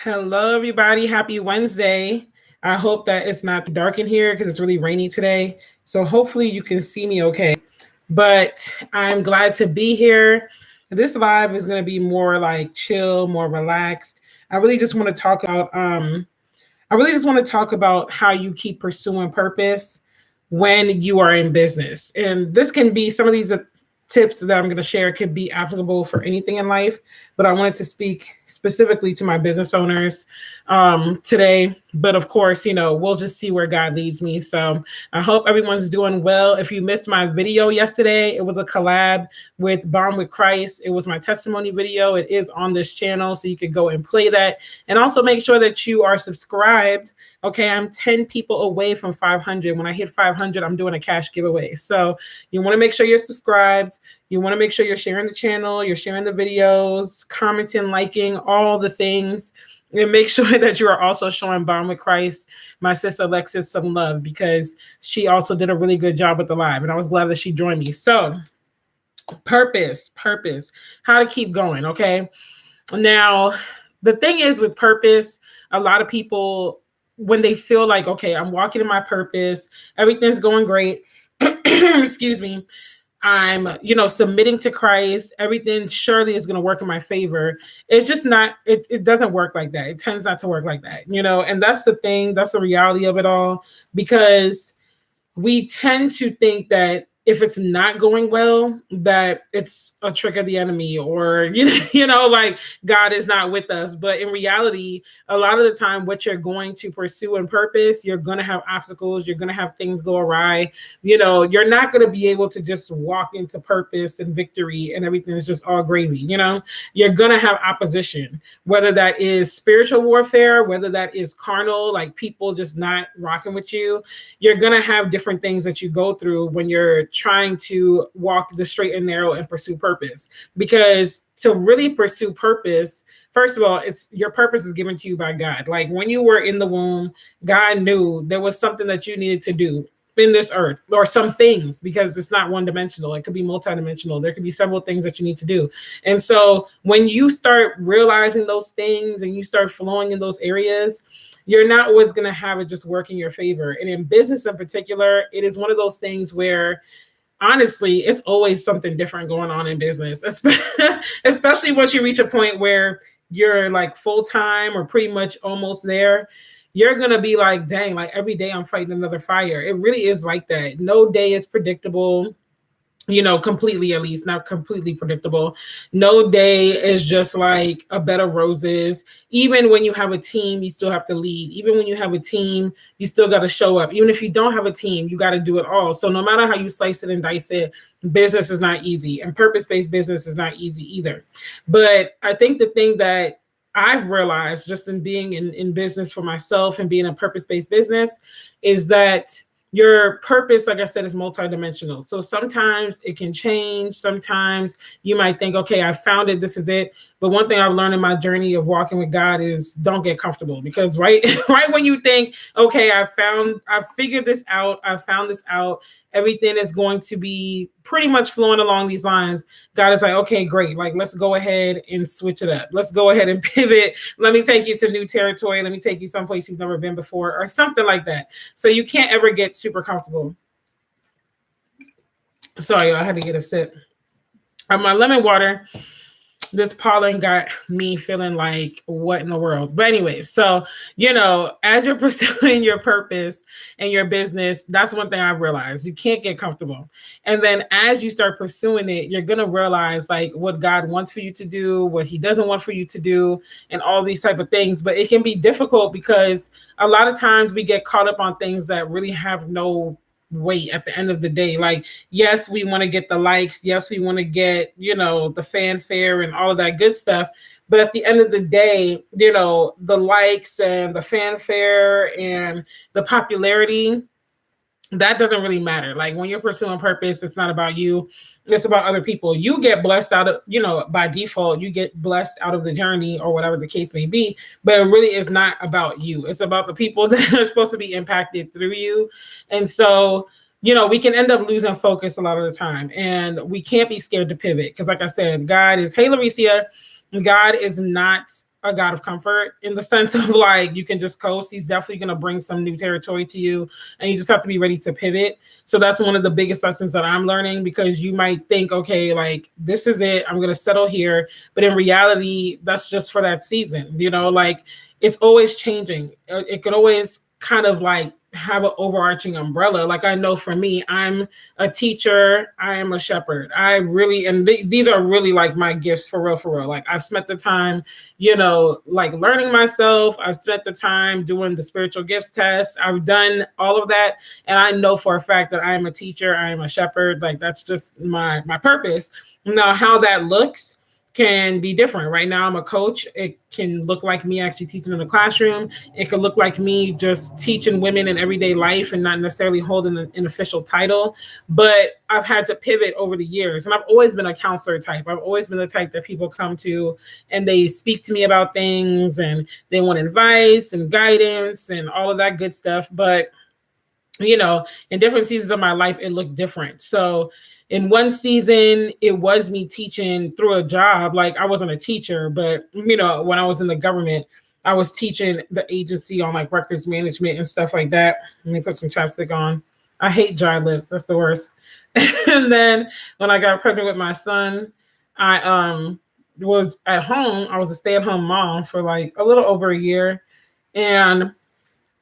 Hello, everybody. Happy Wednesday. I hope that it's not dark in here because it's really rainy today. So hopefully you can see me okay. But I'm glad to be here. This live is going to be more like chill, more relaxed. I really just want to talk about how you keep pursuing purpose when you are in business. And this can be some of these tips that I'm going to share could be applicable for anything in life, but I wanted to speak specifically to my business owners today. But of course, we'll just see where God leads me. So I hope everyone's doing well. If you missed my video yesterday, it was a collab with Bond with Christ. It was my testimony video. It is on this channel, so you could go and play that. And also make sure that you are subscribed. Okay, I'm 10 people away from 500. When I hit 500, I'm doing a cash giveaway. So you want to make sure you're subscribed. You want to make sure you're sharing the channel, you're sharing the videos, commenting, liking, all the things. And make sure that you are also showing Bond with Christ, my sister Alexis, some love, because she also did a really good job with the live. And I was glad that she joined me. So purpose, how to keep going. Okay. Now, the thing is with purpose, a lot of people, when they feel like, okay, I'm walking in my purpose, everything's going great. Excuse me. I'm, submitting to Christ. Everything surely is going to work in my favor. It's just not, it doesn't work like that. It tends not to work like that, and that's the thing. That's the reality of it all, because we tend to think that if it's not going well, that it's a trick of the enemy, or, like God is not with us. But in reality, a lot of the time, what you're going to pursue in purpose, you're going to have obstacles. You're going to have things go awry. You're not going to be able to just walk into purpose and victory and everything is just all gravy. You're going to have opposition, whether that is spiritual warfare, whether that is carnal, like people just not rocking with you. You're going to have different things that you go through when you're trying to walk the straight and narrow and pursue purpose. Because to really pursue purpose, first of all, it's your purpose is given to you by God. Like when you were in the womb, God knew there was something that you needed to do in this earth, or some things, because it's not one dimensional. It could be multidimensional. There could be several things that you need to do. And so when you start realizing those things and you start flowing in those areas, you're not always going to have it just work in your favor. And in business in particular, it is one of those things where honestly, it's always something different going on in business, especially once you reach a point where you're like full-time or pretty much almost there. You're going to be like, dang, like every day I'm fighting another fire. It really is like that. No day is predictable. Completely, at least not completely predictable. No day is just like a bed of roses. Even when you have a team, you still have to lead. Even when you have a team, you still got to show up. Even if you don't have a team, you got to do it all. So no matter how you slice it and dice it, business is not easy, and purpose-based business is not easy either. But I think the thing that I've realized just in being in business for myself and being a purpose-based business is that your purpose, like I said, is multidimensional. So sometimes it can change. Sometimes you might think, okay, I found it. This is it. But one thing I've learned in my journey of walking with God is don't get comfortable, because right when you think, okay, I figured this out. I found this out. Everything is going to be pretty much flowing along these lines. God is like, okay, great. Like, let's go ahead and switch it up. Let's go ahead and pivot. Let me take you to new territory. Let me take you someplace you've never been before, or something like that. So you can't ever get super comfortable. Sorry, I had to get a sip of my lemon water. This pollen got me feeling like, what in the world? But anyway, so, as you're pursuing your purpose and your business, that's one thing I've realized. You can't get comfortable. And then as you start pursuing it, you're going to realize like what God wants for you to do, what he doesn't want for you to do, and all these type of things. But it can be difficult because a lot of times we get caught up on things that really have no weight at the end of the day. Like, yes, we want to get the likes. Yes, we want to get, the fanfare and all of that good stuff. But at the end of the day, the likes and the fanfare and the popularity, that doesn't really matter. Like when you're pursuing purpose, it's not about you. It's about other people. You get blessed out of, by default, you get blessed out of the journey or whatever the case may be. But it really is not about you. It's about the people that are supposed to be impacted through you. And so, we can end up losing focus a lot of the time. And we can't be scared to pivot. Because like I said, God is, hey, Lauricia, God is not a God of comfort in the sense of like, you can just coast. He's definitely going to bring some new territory to you, and you just have to be ready to pivot. So that's one of the biggest lessons that I'm learning, because you might think, okay, like this is it, I'm going to settle here. But in reality, that's just for that season, you know, like it's always changing. It could always kind of like have an overarching umbrella. Like I know for me, I'm a teacher, I am a shepherd. I really, and these are really like my gifts for real, for real. Like I've spent the time, you know, like learning myself. I've spent the time doing the spiritual gifts test. I've done all of that. And I know for a fact that I am a teacher, I am a shepherd. Like that's just my purpose. Now, how that looks can be different. Right now, I'm a coach. It can look like me actually teaching in the classroom. It could look like me just teaching women in everyday life and not necessarily holding an official title. But I've had to pivot over the years. And I've always been a counselor type. I've always been the type that people come to and they speak to me about things and they want advice and guidance and all of that good stuff. But you know, in different seasons of my life, it looked different. So in one season, it was me teaching through a job. Like I wasn't a teacher, but you know, when I was in the government, I was teaching the agency on like records management and stuff like that. Let me put some chapstick on. I hate dry lips. That's the worst. And then when I got pregnant with my son, I was at home. I was a stay-at-home mom for like a little over a year. And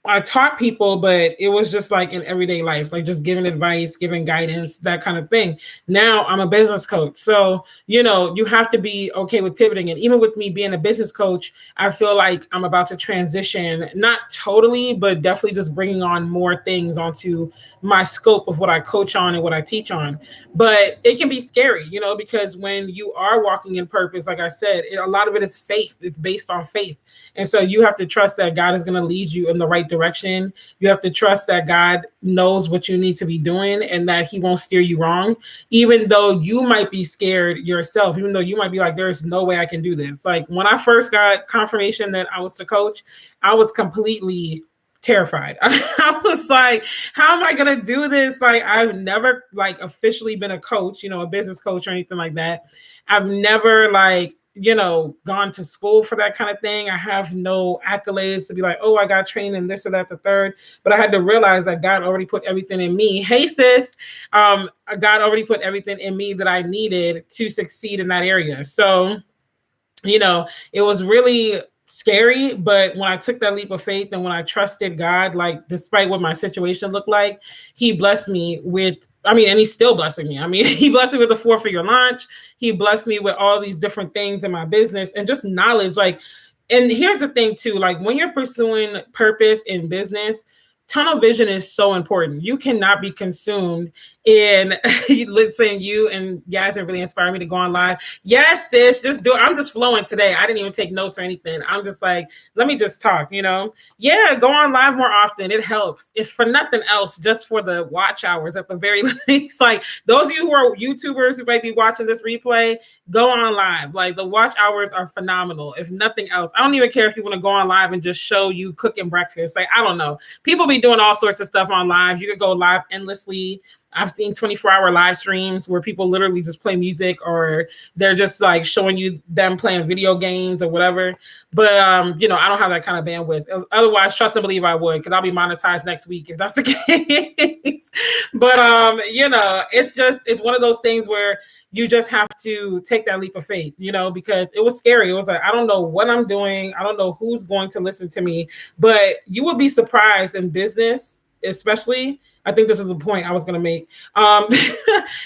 I taught people, but it was just like in everyday life, like just giving advice, giving guidance, that kind of thing. Now I'm a business coach. So, you know, you have to be okay with pivoting. And even with me being a business coach, I feel like I'm about to transition, not totally, but definitely just bringing on more things onto my scope of what I coach on and what I teach on. But it can be scary, you know, because when you are walking in purpose, like I said, a lot of it is faith. It's based on faith. And so you have to trust that God is going to lead you in the right direction. You have to trust that God knows what you need to be doing and that he won't steer you wrong, even though you might be scared yourself, even though you might be like, there's no way I can do this. Like when I first got confirmation that I was to coach, I was completely terrified. I was like, how am I going to do this? Like, I've never like officially been a coach, you know, a business coach or anything like that. I've never like, you know, gone to school for that kind of thing. I have no accolades to be like, oh, I got trained in this or that, the third. But I had to realize that God already put everything in me. Hey, sis, God already put everything in me that I needed to succeed in that area. So, you know, it was really scary, but when I took that leap of faith and when I trusted God, like despite what my situation looked like, he blessed me with, and he's still blessing me. He blessed me with a 4-figure launch. He blessed me with all these different things in my business and just knowledge. Like, and here's the thing too, like when you're pursuing purpose in business, tunnel vision is so important. You cannot be consumed in listening. You and guys are really inspiring me to go on live. Yes, sis, just do it. I'm just flowing today. I didn't even take notes or anything. I'm just like, let me just talk, you know? Yeah, go on live more often. It helps. If for nothing else, just for the watch hours at the very least. Like those of you who are YouTubers who might be watching this replay, go on live. Like the watch hours are phenomenal. If nothing else, I don't even care if you want to go on live and just show you cooking breakfast. Like, I don't know. People be doing all sorts of stuff on live. You could go live endlessly. I've seen 24-hour live streams where people literally just play music or they're just like showing you them playing video games or whatever. But, you know, I don't have that kind of bandwidth. Otherwise, trust and believe I would, because I'll be monetized next week if that's the case. But, you know, it's one of those things where you just have to take that leap of faith, you know, because it was scary. It was like, I don't know what I'm doing. I don't know who's going to listen to me, but you would be surprised in business, especially. I think this is the point I was going to make.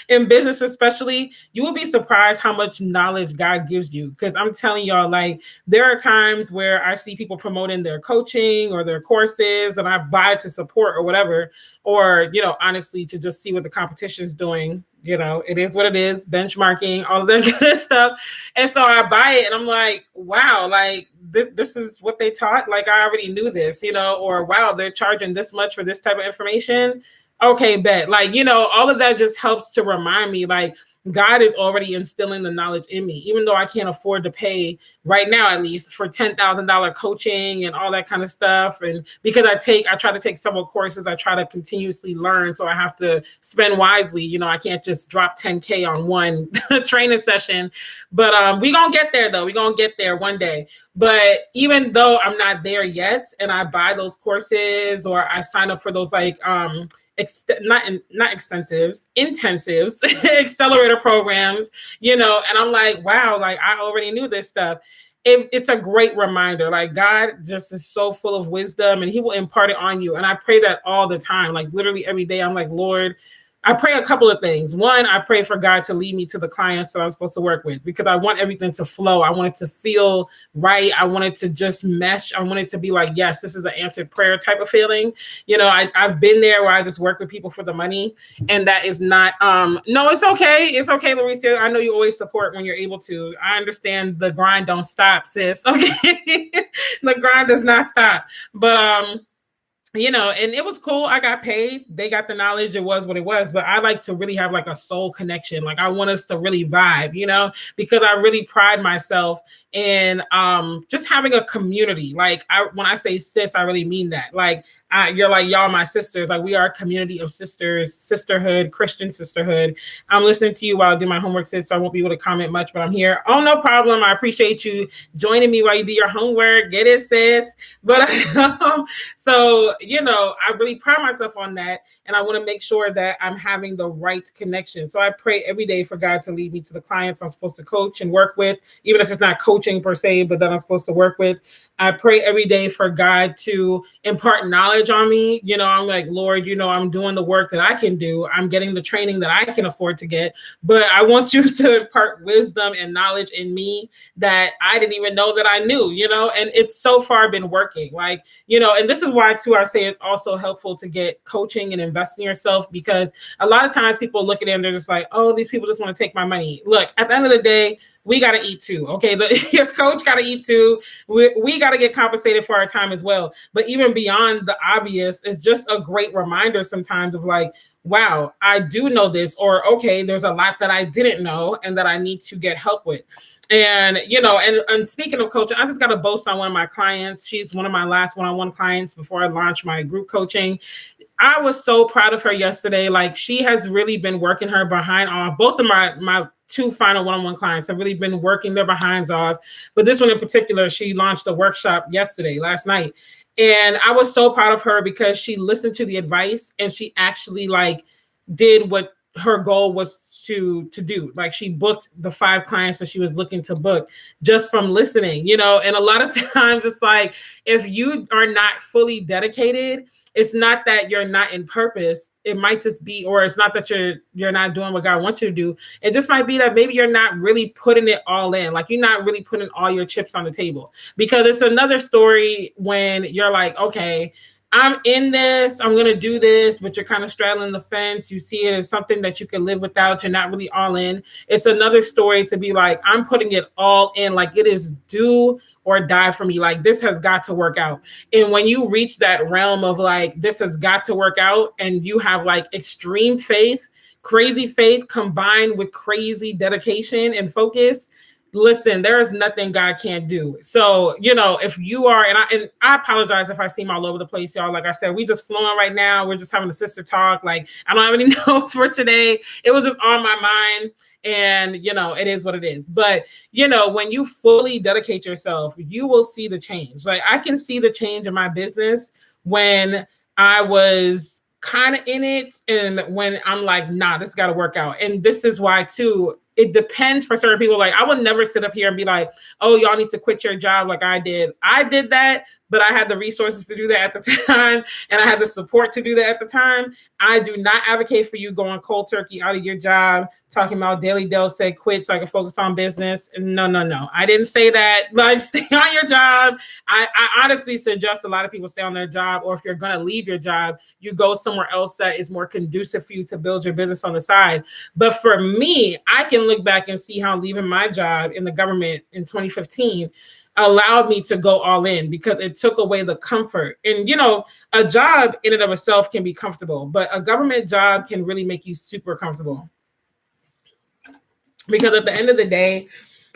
In business, especially, you will be surprised how much knowledge God gives you. Because I'm telling y'all, like, there are times where I see people promoting their coaching or their courses and I buy it to support or whatever, or, you know, honestly, to just see what the competition is doing. You know, it is what it is, benchmarking, all of that good stuff. And so I buy it and I'm like, wow, like this is what they taught. Like I already knew this, you know, or wow, they're charging this much for this type of information. Okay, bet. Like, you know, all of that just helps to remind me, like, God is already instilling the knowledge in me, even though I can't afford to pay right now, at least for $10,000 coaching and all that kind of stuff. And because I try to take several courses, I try to continuously learn. So I have to spend wisely. You know, I can't just drop 10K on one training session, but we gonna get there though. We gonna get there one day. But even though I'm not there yet, and I buy those courses or I sign up for those like not extensives, intensives, accelerator programs, you know, and I'm like, wow, like I already knew this stuff. It's a great reminder. Like God just is so full of wisdom and he will impart it on you. And I pray that all the time, like literally every day. I'm like, Lord, I pray a couple of things. One, I pray for God to lead me to the clients that I'm supposed to work with because I want everything to flow. I want it to feel right. I want it to just mesh. I want it to be like, yes, this is an answered prayer type of feeling. You know, I've been there where I just work with people for the money, and that is not, no, it's okay. It's okay, Larissa. I know you always support when you're able to. I understand the grind don't stop, sis. Okay. The grind does not stop. But, you know, and it was cool. I got paid. They got the knowledge. It was what it was. But I like to really have like a soul connection. Like I want us to really vibe, you know, because I really pride myself in just having a community. Like when I say sis, I really mean that. Like you're like, y'all my sisters. Like we are a community of sisters, sisterhood, Christian sisterhood. I'm listening to you while I do my homework, sis, so I won't be able to comment much, but I'm here. Oh, no problem. I appreciate you joining me while you do your homework. Get it, sis. But so, you know, I really pride myself on that. And I want to make sure that I'm having the right connection. So I pray every day for God to lead me to the clients I'm supposed to coach and work with, even if it's not coaching per se, but that I'm supposed to work with. I pray every day for God to impart knowledge on me. You know, I'm like, Lord, you know, I'm doing the work that I can do. I'm getting the training that I can afford to get, but I want you to impart wisdom and knowledge in me that I didn't even know that I knew, you know, and it's so far been working. Like, you know, and this is why too, I say it's also helpful to get coaching and invest in yourself, because a lot of times people look at it and they're just like, oh, these people just want to take my money. Look, at the end of the day, we got to eat too. Okay. Your coach got to eat too. We got to get compensated for our time as well. But even beyond the obvious, it's just a great reminder sometimes of like, wow, I do know this, or okay, there's a lot that I didn't know and that I need to get help with. And, you know, and speaking of coaching, I just got to boast on one of my clients. She's one of my last one-on-one clients before I launched my group coaching. I was so proud of her yesterday. Like she has really been working her behind off. Both of my two final one-on-one clients have really been working their behinds off. But this one in particular, she launched a workshop last night. And I was so proud of her because she listened to the advice and she actually like did what her goal was to do. Like she booked the 5 clients that she was looking to book just from listening, you know. And a lot of times it's like, if you are not fully dedicated, it's not that you're not in purpose. It might just be, or it's not that you're not doing what God wants you to do. It just might be that maybe you're not really putting it all in. Like you're not really putting all your chips on the table, because it's another story when you're like, okay, I'm in this, I'm going to do this, but you're kind of straddling the fence. You see it as something that you can live without. You're not really all in. It's another story to be like, I'm putting it all in, like it is do or die for me. Like this has got to work out. And when you reach that realm of like, this has got to work out, and you have like extreme faith, crazy faith combined with crazy dedication and focus, listen, there is nothing God can't do. So, you know, if you are, and I apologize if I seem all over the place, y'all. Like I said, we just flowing right now. We're just having a sister talk. Like I don't have any notes for today. It was just on my mind, and you know, it is what it is. But you know, when you fully dedicate yourself, you will see the change. Like I can see the change in my business when I was kind of in it, and when I'm like, nah, this got to work out. And this is why too, it depends for certain people. Like I would never sit up here and be like, oh, y'all need to quit your job like I did. I did that, but I had the resources to do that at the time, and I had the support to do that at the time. I do not advocate for you going cold turkey out of your job, talking about Delle said quit so I can focus on business. No. I didn't say that. Like, stay on your job. I honestly suggest a lot of people stay on their job, or if you're going to leave your job, you go somewhere else that is more conducive for you to build your business on the side. But for me, I can look back and see how leaving my job in the government in 2015 allowed me to go all in, because it took away the comfort. And, you know, a job in and of itself can be comfortable, but a government job can really make you super comfortable. Because at the end of the day,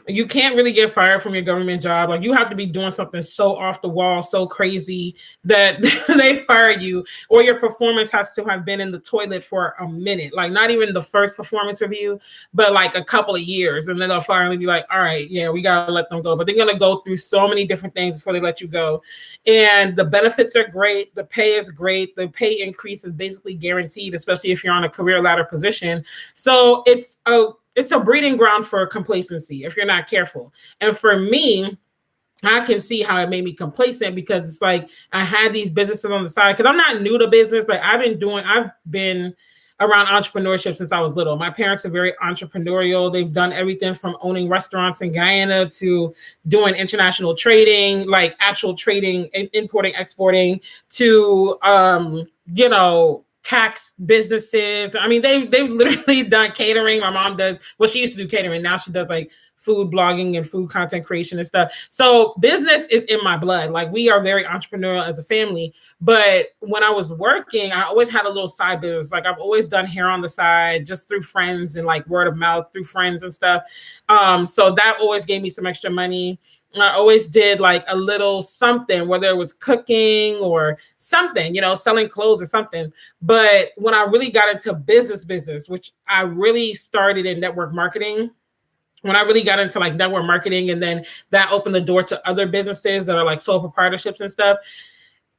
you can't really get fired from your government job. Like, you have to be doing something so off the wall, so crazy that they fire you, or your performance has to have been in the toilet for a minute. Like, not even the first performance review, but like a couple of years. And then they'll finally be like, all right, yeah, we got to let them go. But they're going to go through so many different things before they let you go. And the benefits are great. The pay is great. The pay increase is basically guaranteed, especially if you're on a career ladder position. So it's a breeding ground for complacency if you're not careful. And for me, I can see how it made me complacent, because it's like I had these businesses on the side, because I'm not new to business. Like, I've been around entrepreneurship since I was little. My parents are very entrepreneurial. They've done everything from owning restaurants in Guyana to doing international trading, like actual trading, importing, exporting, to tax businesses. I mean, they've literally done catering. My mom does, well, she used to do catering. Now she does like food blogging and food content creation and stuff. So business is in my blood. Like, we are very entrepreneurial as a family. But when I was working, I always had a little side business. Like, I've always done hair on the side, just through friends and like word of mouth through friends and stuff. So that always gave me some extra money. I always did like a little something, whether it was cooking or something, selling clothes or something. But when I really got into business, which I really started in network marketing, when I really got into like network marketing, and then that opened the door to other businesses that are like sole proprietorships and stuff,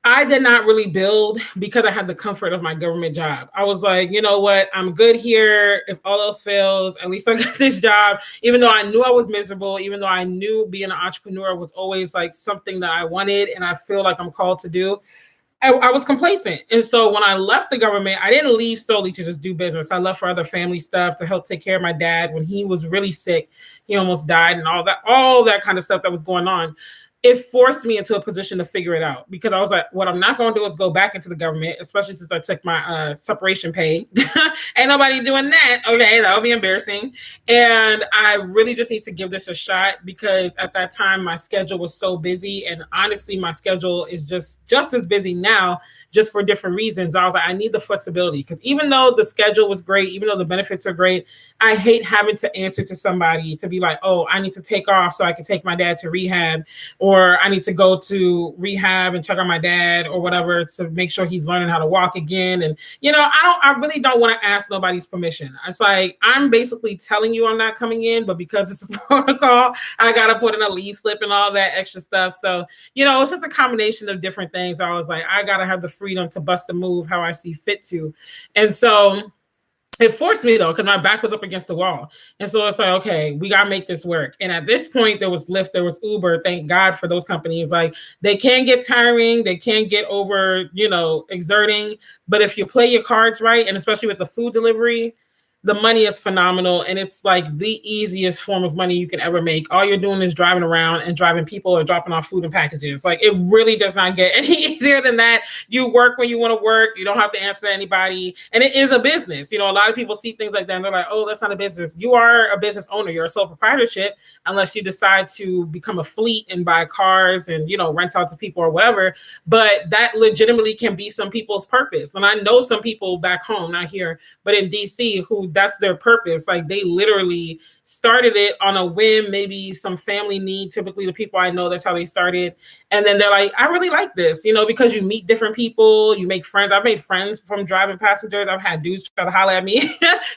I did not really build because I had the comfort of my government job. I was like, you know what? I'm good here. If all else fails, at least I got this job. Even though I knew I was miserable, even though I knew being an entrepreneur was always like something that I wanted and I feel like I'm called to do, I was complacent. And so when I left the government, I didn't leave solely to just do business. I left for other family stuff, to help take care of my dad when he was really sick. He almost died, and all that kind of stuff that was going on. It forced me into a position to figure it out, because I was like, what I'm not going to do is go back into the government, especially since I took my separation pay. Ain't nobody doing that. Okay, that would be embarrassing. And I really just need to give this a shot, because at that time my schedule was so busy, and honestly my schedule is just as busy now, just for different reasons. I was like, I need the flexibility, because even though the schedule was great, even though the benefits are great, I hate having to answer to somebody to be like, oh, I need to take off so I can take my dad to rehab, or I need to go to rehab and check on my dad or whatever to make sure he's learning how to walk again. And, I really don't want to ask nobody's permission. It's like, I'm basically telling you I'm not coming in, but because it's a protocol, I got to put in a leave slip and all that extra stuff. So, it's just a combination of different things. I was like, I got to have the freedom to bust a move how I see fit to. And so it forced me, though, because my back was up against the wall. And so it's like, okay, we got to make this work. And at this point, there was Lyft, there was Uber. Thank God for those companies. Like, they can get tiring. They can get over, exerting. But if you play your cards right, and especially with the food delivery, the money is phenomenal. And it's like the easiest form of money you can ever make. All you're doing is driving around and driving people or dropping off food and packages. Like, it really does not get any easier than that. You work when you want to work. You don't have to answer to anybody. And it is a business. A lot of people see things like that and they're like, oh, that's not a business. You are a business owner. You're a sole proprietorship, unless you decide to become a fleet and buy cars and, rent out to people or whatever. But that legitimately can be some people's purpose. And I know some people back home, not here, but in DC, who that's their purpose. Like, they literally started it on a whim, maybe some family need. Typically the people I know, that's how they started. And then they're like, I really like this, because you meet different people, you make friends. I've made friends from driving passengers. I've had dudes try to holler at me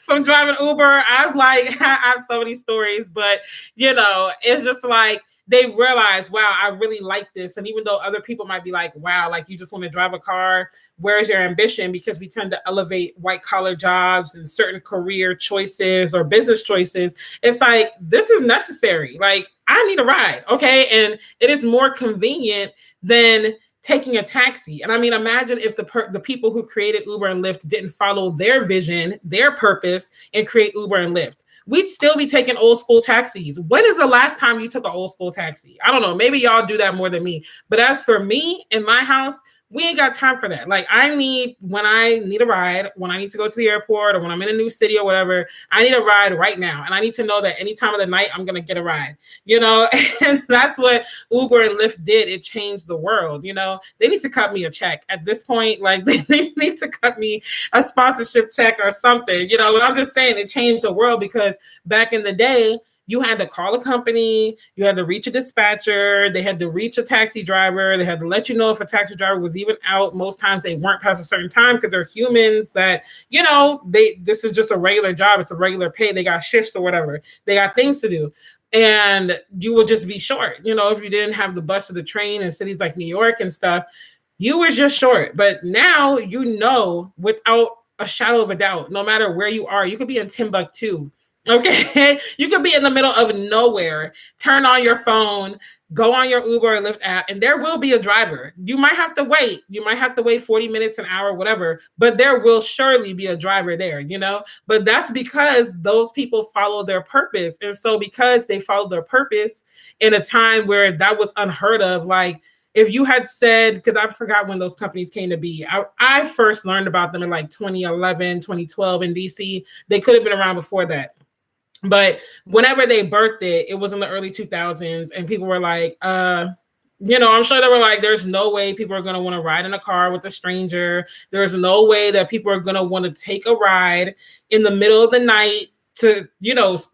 from driving Uber. I was like, I have so many stories, but it's just like, they realize, wow, I really like this. And even though other people might be like, wow, like, you just want to drive a car, where's your ambition? Because we tend to elevate white collar jobs and certain career choices or business choices. It's like, this is necessary. Like, I need a ride. Okay. And it is more convenient than taking a taxi. And I mean, imagine if the people who created Uber and Lyft didn't follow their vision, their purpose, and create Uber and Lyft. We'd still be taking old school taxis. When is the last time you took an old school taxi? I don't know. Maybe y'all do that more than me. But as for me, in my house, We ain't got time for that. Like, when I need a ride, when I need to go to the airport or when I'm in a new city or whatever, I need a ride right now. And I need to know that any time of the night, I'm going to get a ride, and that's what Uber and Lyft did. It changed the world. They need to cut me a check at this point. Like, they need to cut me a sponsorship check or something, but I'm just saying it changed the world, because back in the day, you had to call a company, you had to reach a dispatcher, they had to reach a taxi driver, they had to let you know if a taxi driver was even out. Most times they weren't past a certain time, because they're humans that, this is just a regular job, it's a regular pay, they got shifts or whatever, they got things to do. And you would just be short, if you didn't have the bus or the train in cities like New York and stuff, you were just short. But now, without a shadow of a doubt, no matter where you are, you could be in Timbuktu. Okay, you could be in the middle of nowhere, turn on your phone, go on your Uber or Lyft app, and there will be a driver. You might have to wait. You might have to wait 40 minutes, an hour, whatever, but there will surely be a driver there, But that's because those people follow their purpose. And so because they followed their purpose in a time where that was unheard of, like, if you had said, because I forgot when those companies came to be, I first learned about them in like 2011, 2012 in DC. They could have been around before that. But whenever they birthed it, it was in the early 2000s, and people were like, I'm sure they were like, there's no way people are going to want to ride in a car with a stranger. There's no way that people are going to want to take a ride in the middle of the night to,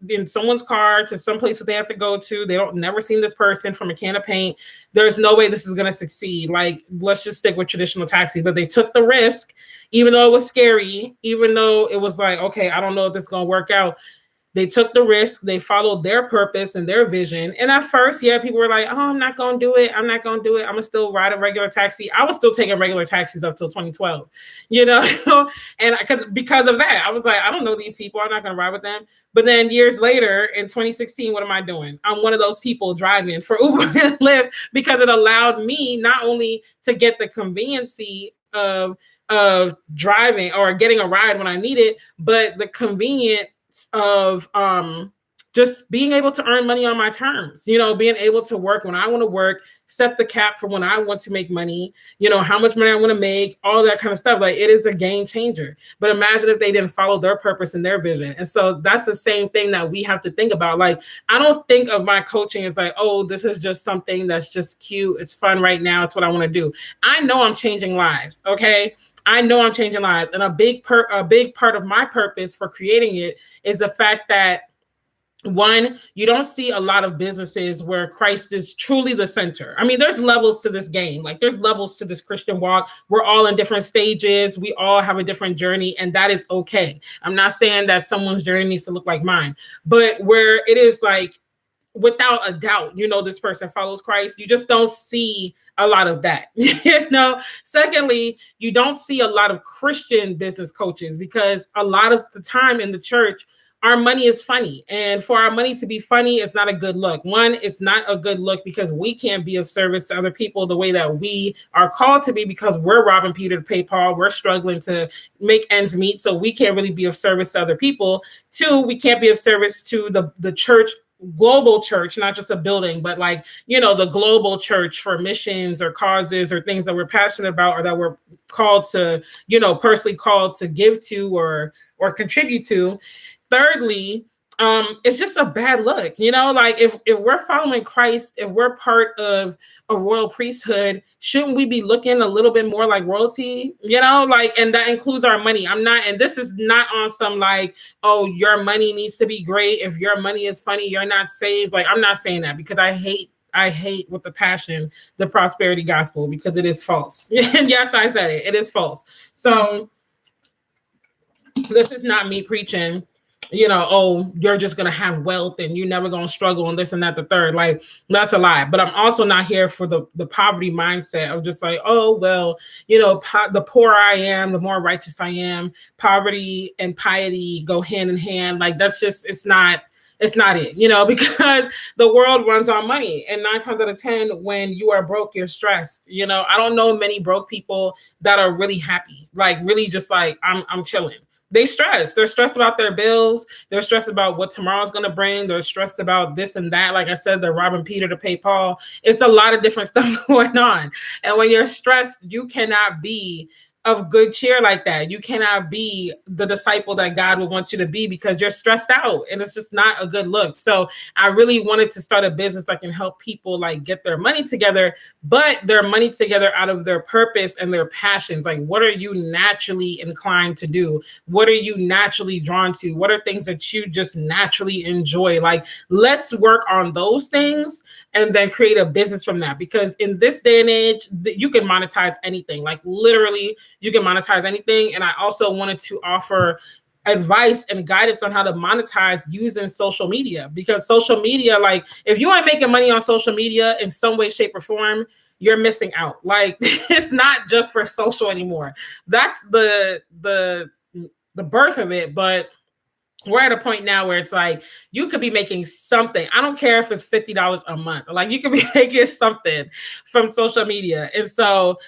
in someone's car to some place that they have to go to. They don't never seen this person from a can of paint. There's no way this is going to succeed. Like, let's just stick with traditional taxi. But they took the risk, even though it was scary, even though it was like, okay, I don't know if this is going to work out. They took the risk. They followed their purpose and their vision. And at first, people were like, oh, I'm not going to do it. I'm not going to do it. I'm going to still ride a regular taxi. I was still taking regular taxis up till 2012, and because of that, I was like, I don't know these people. I'm not going to ride with them. But then years later, in 2016, what am I doing? I'm one of those people driving for Uber and Lyft, because it allowed me not only to get the conveniency of driving or getting a ride when I need it, but the convenience of just being able to earn money on my terms, being able to work when I want to work, set the cap for when I want to make money, how much money I want to make, all that kind of stuff. Like, it is a game changer. But imagine if they didn't follow their purpose and their vision. And so that's the same thing that we have to think about. Like, I don't think of my coaching as like, oh, this is just something that's just cute. It's fun right now. It's what I want to do. I know I'm changing lives. Okay. I know I'm changing lives. And a big part of my purpose for creating it is the fact that, one, you don't see a lot of businesses where Christ is truly the center. I mean, there's levels to this game. Like, there's levels to this Christian walk. We're all in different stages. We all have a different journey, and that is okay. I'm not saying that someone's journey needs to look like mine, but where it is like, without a doubt, this person follows Christ, you just don't see a lot of that. Secondly, you don't see a lot of Christian business coaches, because a lot of the time in the church, our money is funny. And for our money to be funny, it's not a good look. One, it's not a good look because we can't be of service to other people the way that we are called to be, because we're robbing Peter to pay Paul. We're struggling to make ends meet. So we can't really be of service to other people. Two, we can't be of service to the church, global church, not just a building, but like, the global church for missions or causes or things that we're passionate about, or that we're called to, personally called to give to or contribute to. Thirdly, it's just a bad look, like if we're following Christ, if we're part of a royal priesthood, shouldn't we be looking a little bit more like royalty, and that includes our money. And this is not on some like, oh, your money needs to be great. If your money is funny, you're not saved. Like, I'm not saying that, because I hate with the passion the prosperity gospel, because it is false. And yes, I said it is false. So this is not me preaching, oh, you're just going to have wealth and you're never going to struggle and this and that, the third. Like, that's a lie. But I'm also not here for the poverty mindset of just like, oh, well, the poorer I am, the more righteous I am. Poverty and piety go hand in hand. Like, that's just, it's not it, because the world runs on money. And 9 times out of 10, when you are broke, you're stressed. I don't know many broke people that are really happy, like really just like, I'm chilling. They're stressed about their bills. They're stressed about what tomorrow's going to bring. They're stressed about this and that. Like I said, they're robbing Peter to pay Paul. It's a lot of different stuff going on. And when you're stressed, you cannot be of good cheer like that. You cannot be the disciple that God would want you to be because you're stressed out, and it's just not a good look. So I really wanted to start a business that can help people like get their money together, but their money together out of their purpose and their passions. Like, what are you naturally inclined to do? What are you naturally drawn to? What are things that you just naturally enjoy? Like, let's work on those things and then create a business from that. Because in this day and age, you can monetize anything. Like, literally, you can monetize anything. And I also wanted to offer advice and guidance on how to monetize using social media, because social media, like, if you aren't making money on social media in some way, shape, or form, you're missing out. Like, it's not just for social anymore. That's the birth of it. But we're at a point now where it's like, you could be making something. I don't care if it's $50 a month. Like, you could be making something from social media. And so,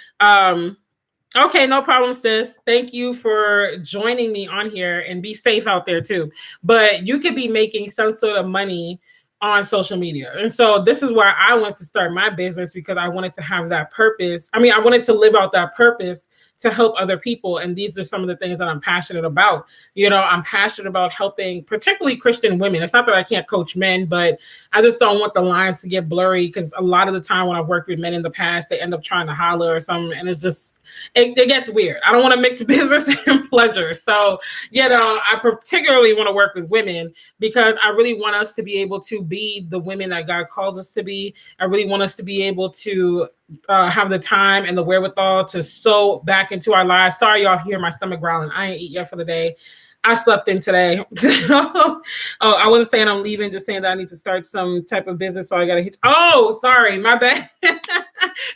okay, no problem, sis. Thank you for joining me on here, and be safe out there too. But you could be making some sort of money on social media. And so this is why I wanted to start my business, because I wanted to have that purpose. I mean, I wanted to live out that purpose to help other people. And these are some of the things that I'm passionate about. You know, I'm passionate about helping particularly Christian women. It's not that I can't coach men, but I just don't want the lines to get blurry, because a lot of the time when I've worked with men in the past, they end up trying to holler or something. And it's just, it gets weird. I don't want to mix business and pleasure. So, you know, I particularly want to work with women because I really want us to be able to be the women that God calls us to be. I really want us to be able to have the time and the wherewithal to sow back into our lives. Sorry, y'all hear my stomach growling. I ain't eat yet for the day. I slept in today. Oh, I wasn't saying I'm leaving, just saying that I need to start some type of business. So I got to hit. Oh, sorry. My bad.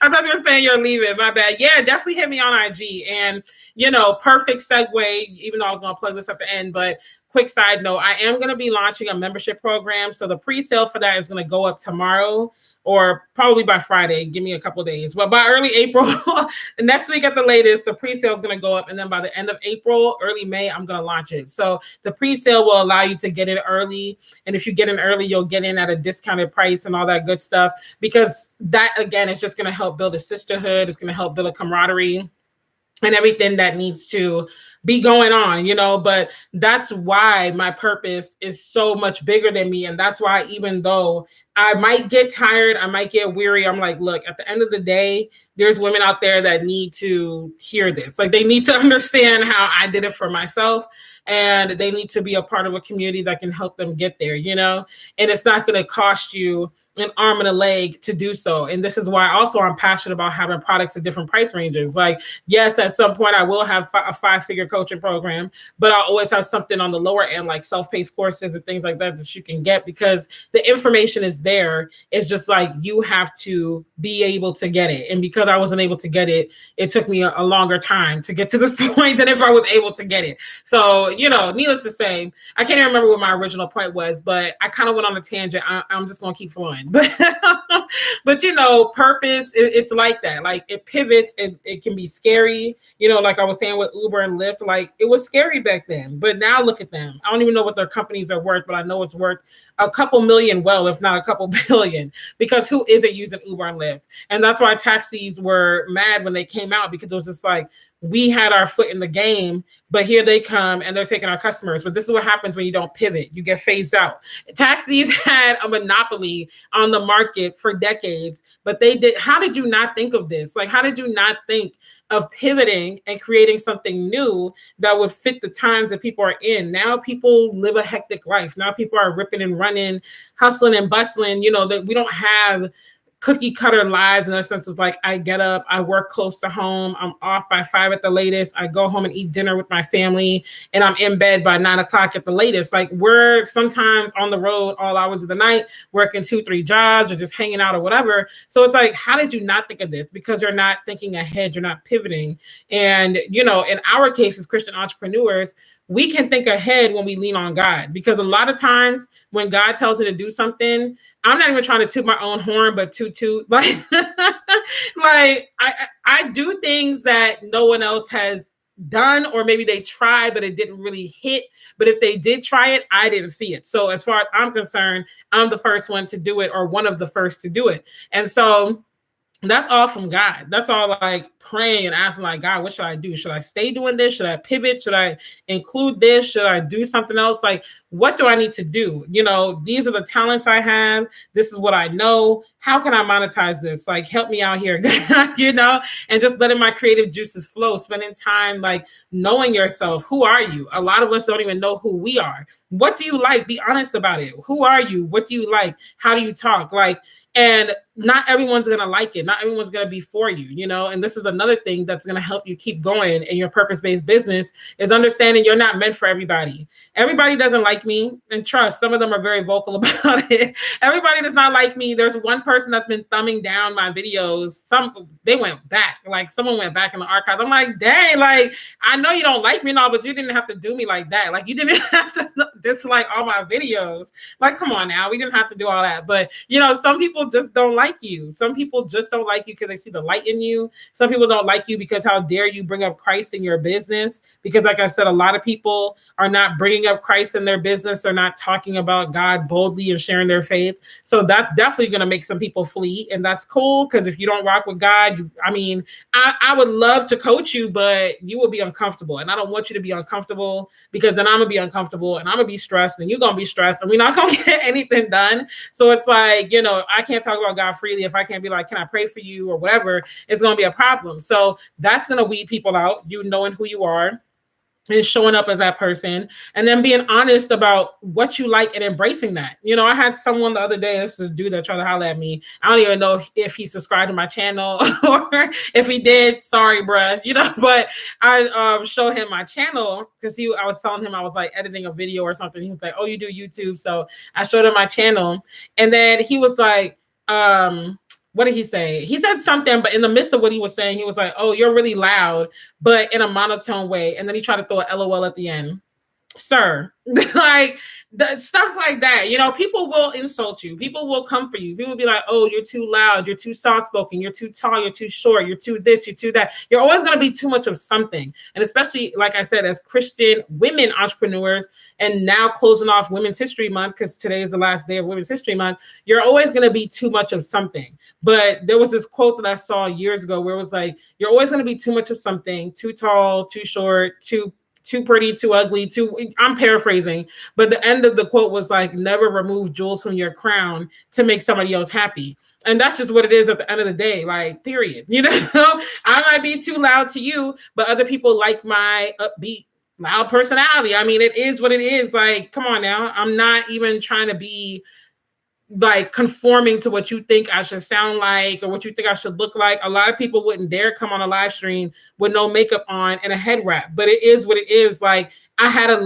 I thought you were saying you're leaving. My bad. Yeah, definitely hit me on IG. And, you know, perfect segue, even though I was going to plug this at the end, but quick side note, I am going to be launching a membership program. So the pre-sale for that is going to go up tomorrow, or probably by Friday. Give me a couple of days. But by early April, next week at the latest, the pre-sale is going to go up. And then by the end of April, early May, I'm going to launch it. So the pre-sale will allow you to get in early. And if you get in early, you'll get in at a discounted price and all that good stuff. Because that, again, is just going to help build a sisterhood. It's going to help build a camaraderie and everything that needs to be going on, you know. But that's why my purpose is so much bigger than me. And that's why, even though I might get tired, I might get weary, I'm like, look, at the end of the day, there's women out there that need to hear this. Like, they need to understand how I did it for myself, and they need to be a part of a community that can help them get there, you know. And it's not going to cost you an arm and a leg to do so. And this is why also I'm passionate about having products at different price ranges. Like, yes, at some point I will have a 5-figure coaching program, but I'll always have something on the lower end, like self-paced courses and things like that you can get, because the information is there. It's just like, you have to be able to get it. And because I wasn't able to get it, it took me a longer time to get to this point than if I was able to get it. So, you know, needless to say, I can't even remember what my original point was, but I kind of went on a tangent. I'm just going to keep flowing. But you know, purpose, it's like that. Like, it pivots. It can be scary. You know, like I was saying with Uber and Lyft, like, it was scary back then. But now look at them. I don't even know what their companies are worth, but I know it's worth a couple million, well, if not a couple billion, because who isn't using Uber and Lyft? And that's why taxis were mad when they came out, because it was just like, we had our foot in the game, but here they come and they're taking our customers. But this is what happens when you don't pivot. You get phased out. Taxis had a monopoly on the market for decades, but they did. How did you not think of this? Like, how did you not think of pivoting and creating something new that would fit the times that people are in? Now people live a hectic life. Now people are ripping and running, hustling and bustling. You know, that we don't have cookie cutter lives in the sense of like, I get up, I work close to home, I'm off by 5 at the latest, I go home and eat dinner with my family, and I'm in bed by 9 o'clock at the latest. Like, we're sometimes on the road all hours of the night, working 2-3 jobs or just hanging out or whatever. So it's like, how did you not think of this? Because you're not thinking ahead, you're not pivoting. And, you know, in our case as Christian entrepreneurs, we can think ahead when we lean on God, because a lot of times when God tells you to do something, I'm not even trying to toot my own horn, but toot, like, like I do things that no one else has done, or maybe they tried, but it didn't really hit. But if they did try it, I didn't see it. So as far as I'm concerned, I'm the first one to do it, or one of the first to do it. And so that's all from God. That's all like praying and asking, like, God, what should I do? Should I stay doing this? Should I pivot? Should I include this? Should I do something else? Like, what do I need to do? You know, these are the talents I have. This is what I know. How can I monetize this? Like, help me out here, you know, and just letting my creative juices flow, spending time, like knowing yourself. Who are you? A lot of us don't even know who we are. What do you like? Be honest about it. Who are you? What do you like? How do you talk? Like, and not everyone's going to like it. Not everyone's going to be for you, you know, and this is another thing that's going to help you keep going in your purpose-based business is understanding you're not meant for everybody. Everybody doesn't like me, and trust, some of them are very vocal about it. Everybody does not like me. There's one person that's been thumbing down my videos. They went back, like someone went back in the archives. I'm like, dang, like, I know you don't like me and all, but you didn't have to do me like that. Like, you didn't have to dislike all my videos. Like, come on now, we didn't have to do all that. But, you know, some people just don't like you. Some people just don't like you because they see the light in you. Some people don't like you because how dare you bring up Christ in your business? Because like I said, a lot of people are not bringing up Christ in their business. They're not talking about God boldly and sharing their faith. So that's definitely going to make some people flee. And that's cool, because if you don't rock with God, I would love to coach you, but you will be uncomfortable. And I don't want you to be uncomfortable, because then I'm going to be uncomfortable and I'm going to be stressed and you're going to be stressed and we're not going to get anything done. So it's like, you know, I can't talk about God freely if I can't be like, can I pray for you or whatever? It's going to be a problem. So that's going to weed people out, you knowing who you are and showing up as that person, and then being honest about what you like and embracing that. You know, I had someone the other day, this is a dude that tried to holler at me. I don't even know if he subscribed to my channel or if he did, sorry, bruh, you know, but I showed him my channel because I was telling him I was like editing a video or something. He was like, oh, you do YouTube? So I showed him my channel, and then he was like, what did he say? He said something, but in the midst of what he was saying, he was like, oh, you're really loud, but in a monotone way. And then he tried to throw an LOL at the end. Sir, like stuff like that. You know, people will insult you. People will come for you. People will be like, oh, you're too loud. You're too soft-spoken. You're too tall. You're too short. You're too this. You're too that. You're always going to be too much of something. And especially, like I said, as Christian women entrepreneurs, and now closing off Women's History Month, because today is the last day of Women's History Month, you're always going to be too much of something. But there was this quote that I saw years ago where it was like, you're always going to be too much of something, too tall, too short, too pretty, too ugly, I'm paraphrasing, but the end of the quote was like, never remove jewels from your crown to make somebody else happy. And that's just what it is at the end of the day, like, period. You know, I might be too loud to you, but other people like my upbeat, loud personality. I mean, it is what it is. Like, come on now. I'm not even trying to be like conforming to what you think I should sound like or what you think I should look like. A lot of people wouldn't dare come on a live stream with no makeup on and a head wrap, but it is what it is. Like, I had a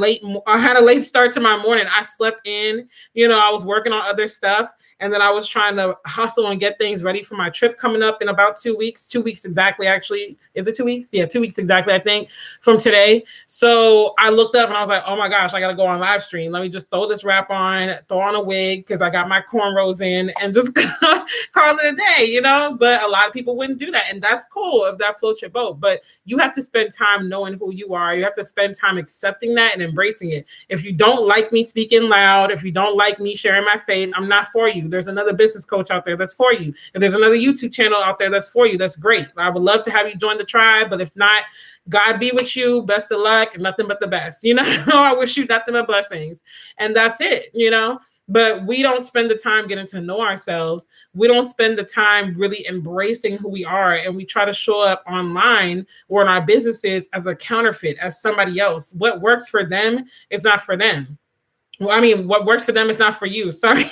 late start to my morning. I slept in, you know, I was working on other stuff, and then I was trying to hustle and get things ready for my trip coming up in about 2 weeks. 2 weeks exactly, actually. Is it 2 weeks? Yeah, 2 weeks exactly, I think, from today. So I looked up and I was like, oh my gosh, I got to go on live stream. Let me just throw this wrap on, throw on a wig, because I got my cornrows in, and just call it a day, you know? But a lot of people wouldn't do that, and that's cool if that floats your boat. But you have to spend time knowing who you are. You have to spend time accepting that and embracing it. If you don't like me speaking loud, if you don't like me sharing my faith, I'm not for you. There's another business coach out there that's for you. If there's another YouTube channel out there that's for you, that's great. I would love to have you join the tribe, but if not, God be with you. Best of luck, and nothing but the best. You know, I wish you nothing but blessings. And that's it, you know? But we don't spend the time getting to know ourselves. We don't spend the time really embracing who we are. And we try to show up online or in our businesses as a counterfeit, as somebody else. What works for them is not for them. Well, I mean, what works for them is not for you. Sorry.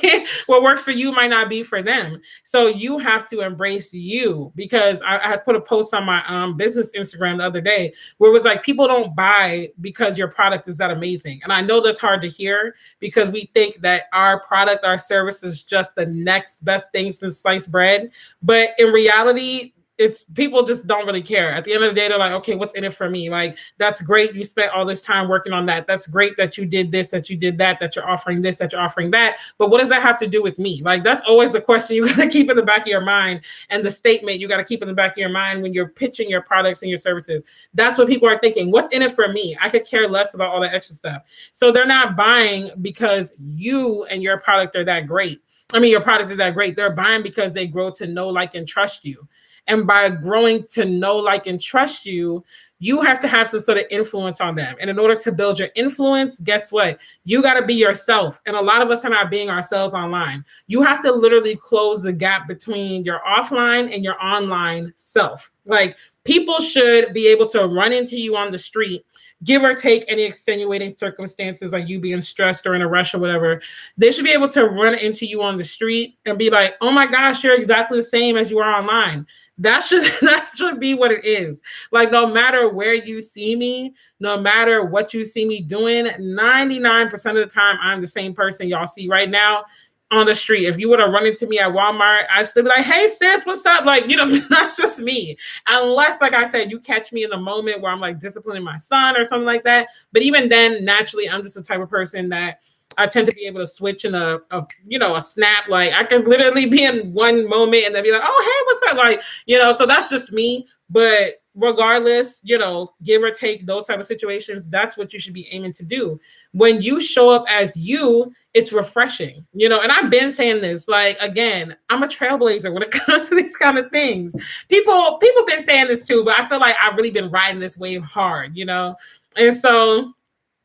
What works for you might not be for them. So you have to embrace you, because I had put a post on my business Instagram the other day where it was like, people don't buy because your product is that amazing. And I know that's hard to hear, because we think that our product, our service is just the next best thing since sliced bread. But in reality, it's people just don't really care. At the end of the day, they're like, okay, what's in it for me? Like, that's great. You spent all this time working on that. That's great that you did this, that you did that, that you're offering this, that you're offering that. But what does that have to do with me? Like, that's always the question you got to keep in the back of your mind, and the statement you got to keep in the back of your mind when you're pitching your products and your services. That's what people are thinking. What's in it for me? I could care less about all the extra stuff. So they're not buying because you and your product are that great. I mean, your product is that great. They're buying because they grow to know, like, and trust you. And by growing to know, like, and trust you, you have to have some sort of influence on them. And in order to build your influence, guess what? You got to be yourself. And a lot of us are not being ourselves online. You have to literally close the gap between your offline and your online self. Like, people should be able to run into you on the street, give or take any extenuating circumstances, like you being stressed or in a rush or whatever. They should be able to run into you on the street and be like, oh my gosh, you're exactly the same as you are online. That should be what it is. Like, no matter where you see me, no matter what you see me doing, 99% of the time, I'm the same person y'all see right now on the street. If you would have run into me at Walmart, I'd still be like, hey sis, what's up? Like, that's just me. Unless, like I said, you catch me in the moment where I'm like disciplining my son or something like that. But even then, naturally, I'm just the type of person that I tend to be able to switch in a snap. Like, I could literally be in one moment and then be like, oh, hey, what's up? Like, so that's just me. But regardless, give or take those type of situations, that's what you should be aiming to do. When you show up as you, it's refreshing, and I've been saying this, like, again, I'm a trailblazer when it comes to these kind of things. People been saying this too, but I feel like I've really been riding this wave hard, And so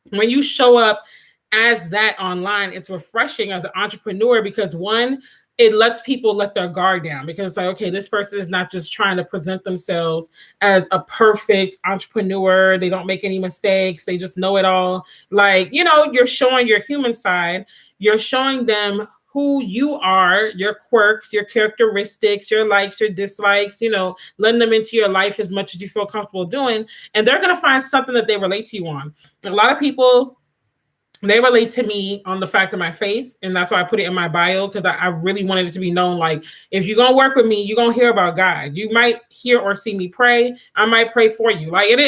when you show up as that online, it's refreshing as an entrepreneur because, one, it lets people let their guard down because it's like, okay, this person is not just trying to present themselves as a perfect entrepreneur. They don't make any mistakes. They just know it all. Like, you're showing your human side. You're showing them who you are, your quirks, your characteristics, your likes, your dislikes, letting them into your life as much as you feel comfortable doing. And they're going to find something that they relate to you on. A lot of people, they relate to me on the fact of my faith. And that's why I put it in my bio, because I really wanted it to be known. Like, if you're going to work with me, you're going to hear about God. You might hear or see me pray. I might pray for you. Like, it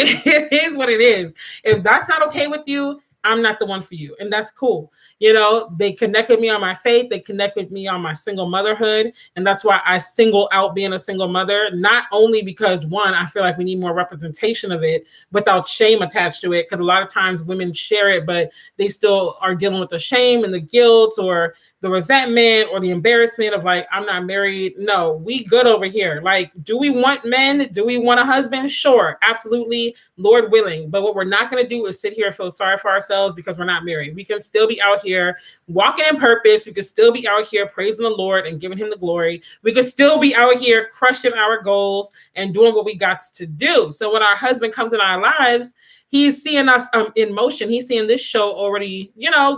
is what it is. If that's not okay with you, I'm not the one for you. And that's cool. They connect with me on my faith. They connect with me on my single motherhood. And that's why I single out being a single mother, not only because, one, I feel like we need more representation of it without shame attached to it. Because a lot of times women share it, but they still are dealing with the shame and the guilt or the resentment or the embarrassment of like, I'm not married. No, we good over here. Like, do we want men? Do we want a husband? Sure, absolutely, Lord willing. But what we're not going to do is sit here and feel sorry for ourselves because we're not married. We can still be out here walking in purpose. We can still be out here praising the Lord and giving him the glory. We could still be out here crushing our goals and doing what we got to do. So when our husband comes in our lives, he's seeing us in motion. He's seeing this show already,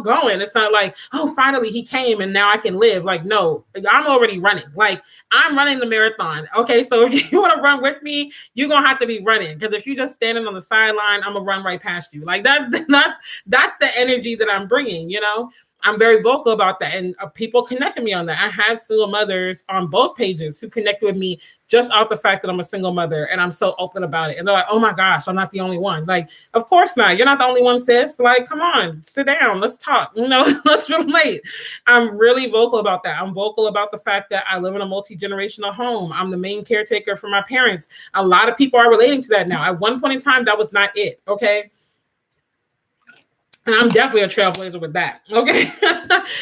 going. It's not like, oh, finally he came and now I can live. Like, no, I'm already running. Like, I'm running the marathon. Okay, so if you want to run with me, you're going to have to be running. Because if you're just standing on the sideline, I'm going to run right past you. Like, that's the energy that I'm bringing, I'm very vocal about that. And people connect with me on that. I have single mothers on both pages who connect with me just off the fact that I'm a single mother and I'm so open about it. And they're like, oh my gosh, I'm not the only one. Like, of course not. You're not the only one, sis. Like, come on, sit down. Let's talk. Let's relate. I'm really vocal about that. I'm vocal about the fact that I live in a multi-generational home. I'm the main caretaker for my parents. A lot of people are relating to that now. At one point in time, that was not it. Okay. And I'm definitely a trailblazer with that, okay?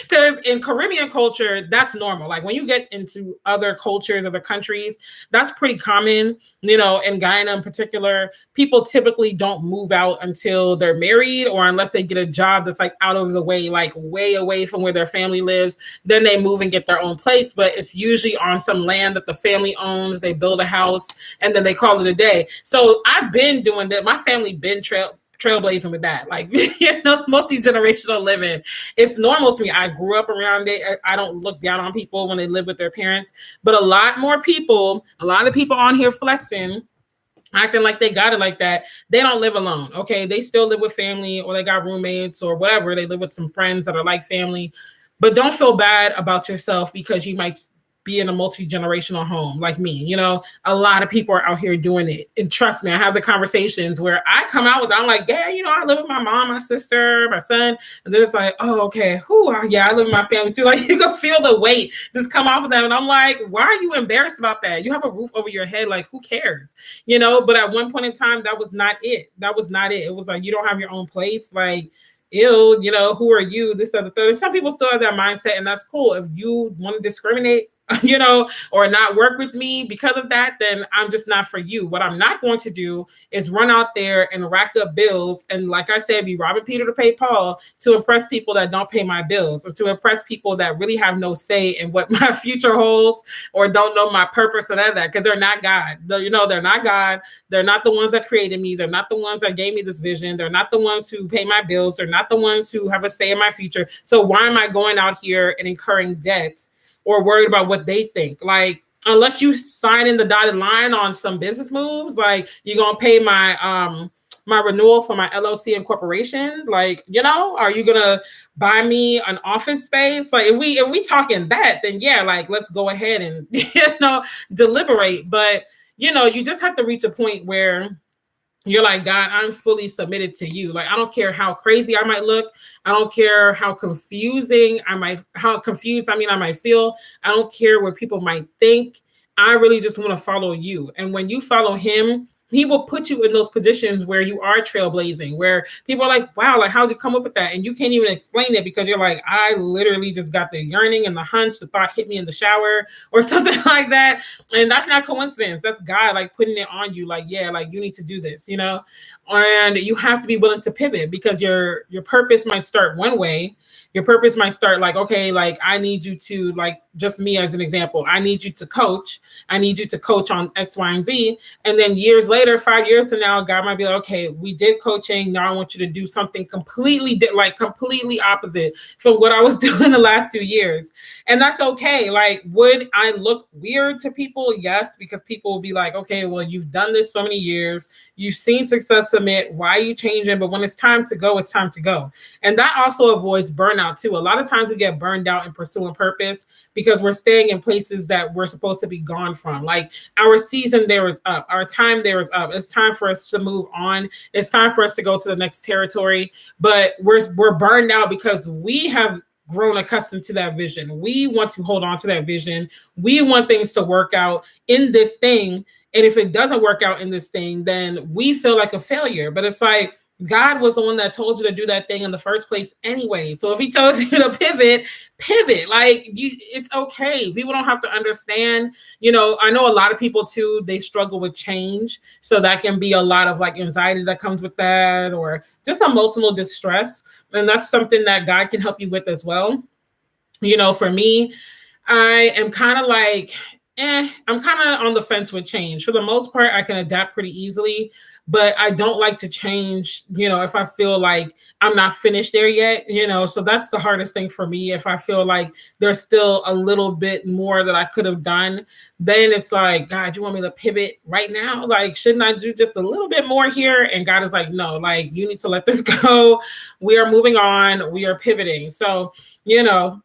Because in Caribbean culture, that's normal. Like, when you get into other cultures, other countries, that's pretty common. In Guyana in particular, people typically don't move out until they're married or unless they get a job that's like out of the way, like way away from where their family lives. Then they move and get their own place, but it's usually on some land that the family owns. They build a house and then they call it a day. So I've been doing that. My family been trailblazing with that, like, multi-generational living. It's normal to me. I grew up around it. I don't look down on people when they live with their parents, but a lot of people on here flexing, acting like they got it like that. They don't live alone. Okay. They still live with family or they got roommates or whatever. They live with some friends that are like family, but don't feel bad about yourself because you might be in a multi-generational home like me. You know, a lot of people are out here doing it. And trust me, I have the conversations where I come out with, I'm like, yeah, you know, I live with my mom, my sister, my son. And then it's like, oh, okay. Yeah, I live with my family too. Like, you can feel the weight just come off of them. And I'm like, why are you embarrassed about that? You have a roof over your head. Like, who cares? You know, but at one point in time, that was not it. That was not it. It was like, you don't have your own place. Like, ew, you know, who are you? This, other, third. And some people still have that mindset, and that's cool. If you want to discriminate, you know, or not work with me because of that, then I'm just not for you. What I'm not going to do is run out there and rack up bills. And like I said, be robbing Peter to pay Paul to impress people that don't pay my bills, or to impress people that really have no say in what my future holds, or don't know my purpose or that, because they're not God. You know, they're not God. They're not the ones that created me. They're not the ones that gave me this vision. They're not the ones who pay my bills. They're not the ones who have a say in my future. So why am I going out here and incurring debts or worried about what they think? Like, unless you sign in the dotted line on some business moves, like you're gonna pay my my renewal for my LLC and corporation, like, you know, are you gonna buy me an office space? Like, if we talking that, then yeah, like, let's go ahead and deliberate. But you know, you just have to reach a point where you're like, God, I'm fully submitted to you. Like, I don't care how crazy I might look. I don't care how confused I might feel. I don't care what people might think. I really just want to follow you. And when you follow him, he will put you in those positions where you are trailblazing, where people are like, wow, like, how'd you come up with that? And you can't even explain it because you're like, I literally just got the yearning and the hunch, the thought hit me in the shower or something like that. And that's not coincidence. That's God, like, putting it on you. Like, yeah, like, you need to do this, you know? And you have to be willing to pivot, because your purpose might start one way. Your purpose might start like, okay, like, I need you to, like, just me as an example, I need you to coach. I need you to coach on X, Y, and Z. And then years later, 5 years from now, God might be like, okay, we did coaching. Now I want you to do something completely opposite from what I was doing the last few years. And that's okay. Like, would I look weird to people? Yes, because people will be like, okay, well, you've done this so many years. You've seen success submit. Why are you changing? But when it's time to go, it's time to go. And that also avoids burnout too. A lot of times we get burned out in pursuing purpose because we're staying in places that we're supposed to be gone from. Like, our season there is up. Our time there is up. It's time for us to move on. It's time for us to go to the next territory. But we're burned out because we have grown accustomed to that vision. We want to hold on to that vision. We want things to work out in this thing. And if it doesn't work out in this thing, then we feel like a failure. But it's like, God was the one that told you to do that thing in the first place anyway. So if he tells you to pivot. Like, it's okay. People don't have to understand. You know, I know a lot of people too, they struggle with change. So that can be a lot of like anxiety that comes with that, or just emotional distress. And that's something that God can help you with as well. You know, for me, I am kind of like, I'm kind of on the fence with change. For the most part, I can adapt pretty easily, but I don't like to change, you know, if I feel like I'm not finished there yet, you know, so that's the hardest thing for me. If I feel like there's still a little bit more that I could have done, then it's like, God, you want me to pivot right now? Like, shouldn't I do just a little bit more here? And God is like, no, like, you need to let this go. We are moving on. We are pivoting. So, you know,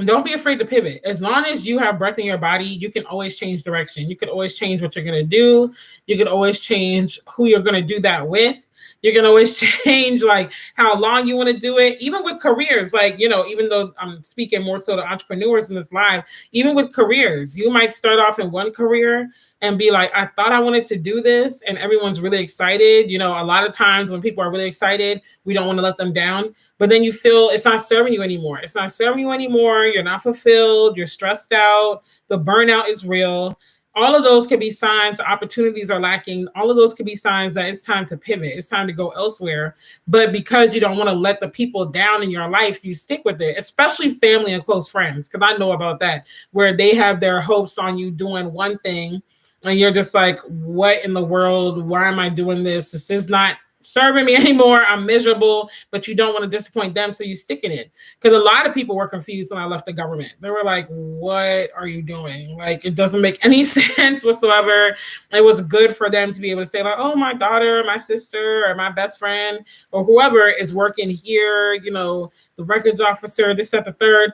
don't be afraid to pivot. As long as you have breath in your body, you can always change direction. You can always change what you're going to do. You can always change who you're going to do that with. You can always change like how long you want to do it. Even with careers, like, you know, even though I'm speaking more so to entrepreneurs in this live, even with careers, you might start off in one career and be like, I thought I wanted to do this, and everyone's really excited. You know, a lot of times when people are really excited, we don't want to let them down. But then you feel it's not serving you anymore. It's not serving you anymore. You're not fulfilled. You're stressed out. The burnout is real. All of those could be signs the opportunities are lacking. All of those could be signs that it's time to pivot. It's time to go elsewhere. But because you don't want to let the people down in your life, you stick with it, especially family and close friends. Because I know about that, where they have their hopes on you doing one thing, and you're just like, what in the world? Why am I doing this? This is not serving me anymore. I'm miserable, but you don't want to disappoint them, so you stick in it. Because a lot of people were confused when I left the government. They were like, what are you doing? Like, it doesn't make any sense whatsoever. It was good for them to be able to say like, oh, my daughter, my sister, or my best friend, or whoever is working here, you know, the records officer, this, that, the third.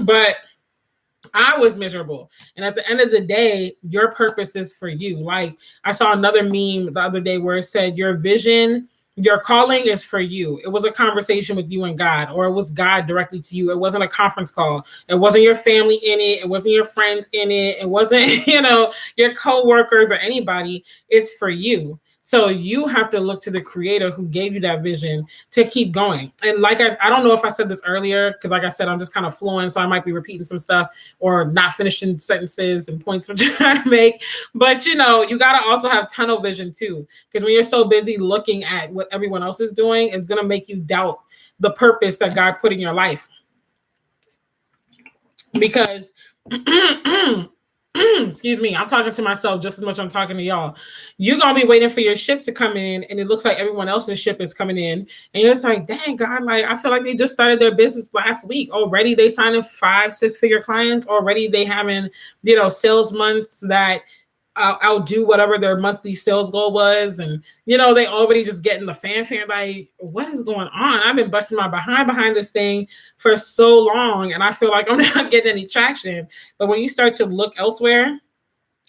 But I was miserable. And at the end of the day, your purpose is for you. Like I saw another meme the other day where it said, your vision, your calling is for you. It was a conversation with you and God, or it was God directly to you. It wasn't a conference call. It wasn't your family in it. It wasn't your friends in it. It wasn't, your coworkers or anybody. It's for you. So you have to look to the creator who gave you that vision to keep going. And like, I don't know if I said this earlier, because like I said, I'm just kind of flowing. So I might be repeating some stuff or not finishing sentences and points I'm trying to make. But, you got to also have tunnel vision too. Because when you're so busy looking at what everyone else is doing, it's going to make you doubt the purpose that God put in your life. Because excuse me, I'm talking to myself just as much as I'm talking to y'all. You're going to be waiting for your ship to come in, and it looks like everyone else's ship is coming in. And you're just like, dang, God, like, I feel like they just started their business last week. Already they signing 5-6 figure clients. Already they having, sales months that outdo whatever their monthly sales goal was. And, they already just getting the fanfare. Like, what is going on? I've been busting my behind this thing for so long, and I feel like I'm not getting any traction. But when you start to look elsewhere,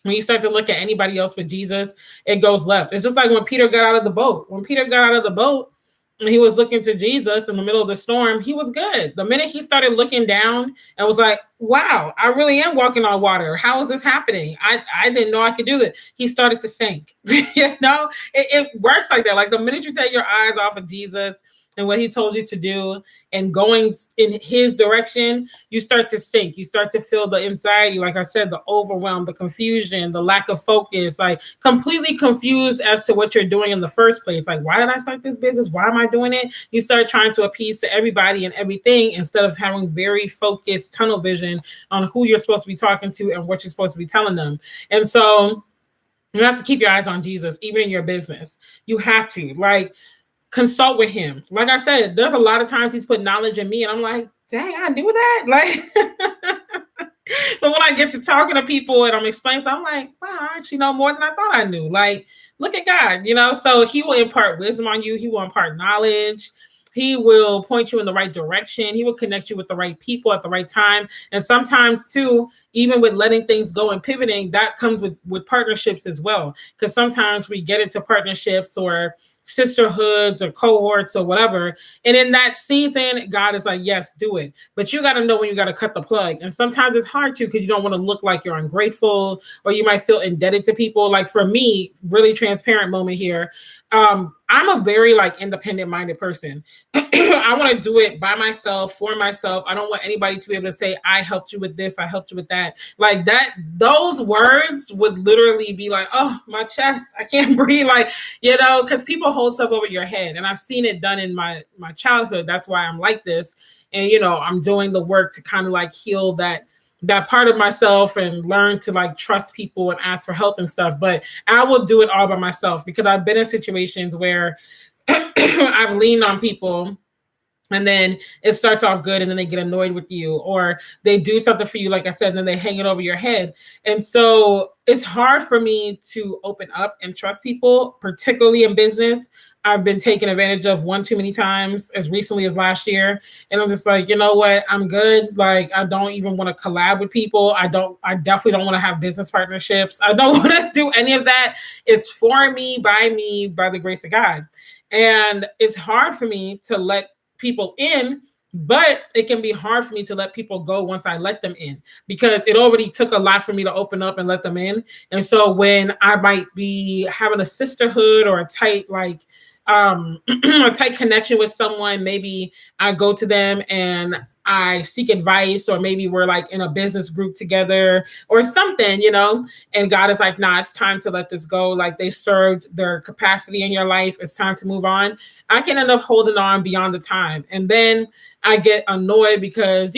when you start to look at anybody else but Jesus, it goes left. It's just like when Peter got out of the boat. When Peter got out of the boat, and he was looking to Jesus in the middle of the storm, he was good. The minute he started looking down and was like, wow, I really am walking on water. How is this happening? I didn't know I could do this. He started to sink. It works like that. Like the minute you take your eyes off of Jesus and what he told you to do and going in his direction, you start to sink. You start to feel the anxiety, like I said, the overwhelm, the confusion, the lack of focus, like completely confused as to what you're doing in the first place. Like, why did I start this business? Why am I doing it? You start trying to appease to everybody and everything instead of having very focused tunnel vision on who you're supposed to be talking to and what you're supposed to be telling them. And so you have to keep your eyes on Jesus, even in your business. You have to, consult with him. Like I said, there's a lot of times he's put knowledge in me and I'm like, dang, I knew that. Like, but when I get to talking to people and I'm explaining, I'm like, wow, I actually know more than I thought I knew. Like, look at God, so he will impart wisdom on you. He will impart knowledge. He will point you in the right direction. He will connect you with the right people at the right time. And sometimes too, even with letting things go and pivoting, that comes with partnerships as well. Because sometimes we get into partnerships or sisterhoods or cohorts or whatever. And in that season, God is like, yes, do it. But you got to know when you got to cut the plug. And sometimes it's hard to, because you don't want to look like you're ungrateful or you might feel indebted to people. Like for me, really transparent moment here. I'm a very independent minded person. I want to do it by myself, for myself. I don't want anybody to be able to say, I helped you with this. I helped you with that. Like that, those words would literally be like, oh, my chest, I can't breathe. Because people hold stuff over your head. And I've seen it done in my childhood. That's why I'm like this. And, I'm doing the work to kind of heal that part of myself and learn to trust people and ask for help and stuff. But I will do it all by myself because I've been in situations where I've leaned on people and then it starts off good and then they get annoyed with you or they do something for you, like I said, and then they hang it over your head. And so it's hard for me to open up and trust people, particularly in business. I've been taken advantage of one too many times as recently as last year. And I'm just like, you know what? I'm good. I don't even want to collab with people. I definitely don't want to have business partnerships. I don't want to do any of that. It's for me, by the grace of God. And it's hard for me to let people in, but it can be hard for me to let people go once I let them in because it already took a lot for me to open up and let them in. And so when I might be having a sisterhood or a tight a tight connection with someone, maybe I go to them and I seek advice, or maybe we're in a business group together or something, and God is like, nah, it's time to let this go. They served their capacity in your life. It's time to move on. I can end up holding on beyond the time. And then I get annoyed because,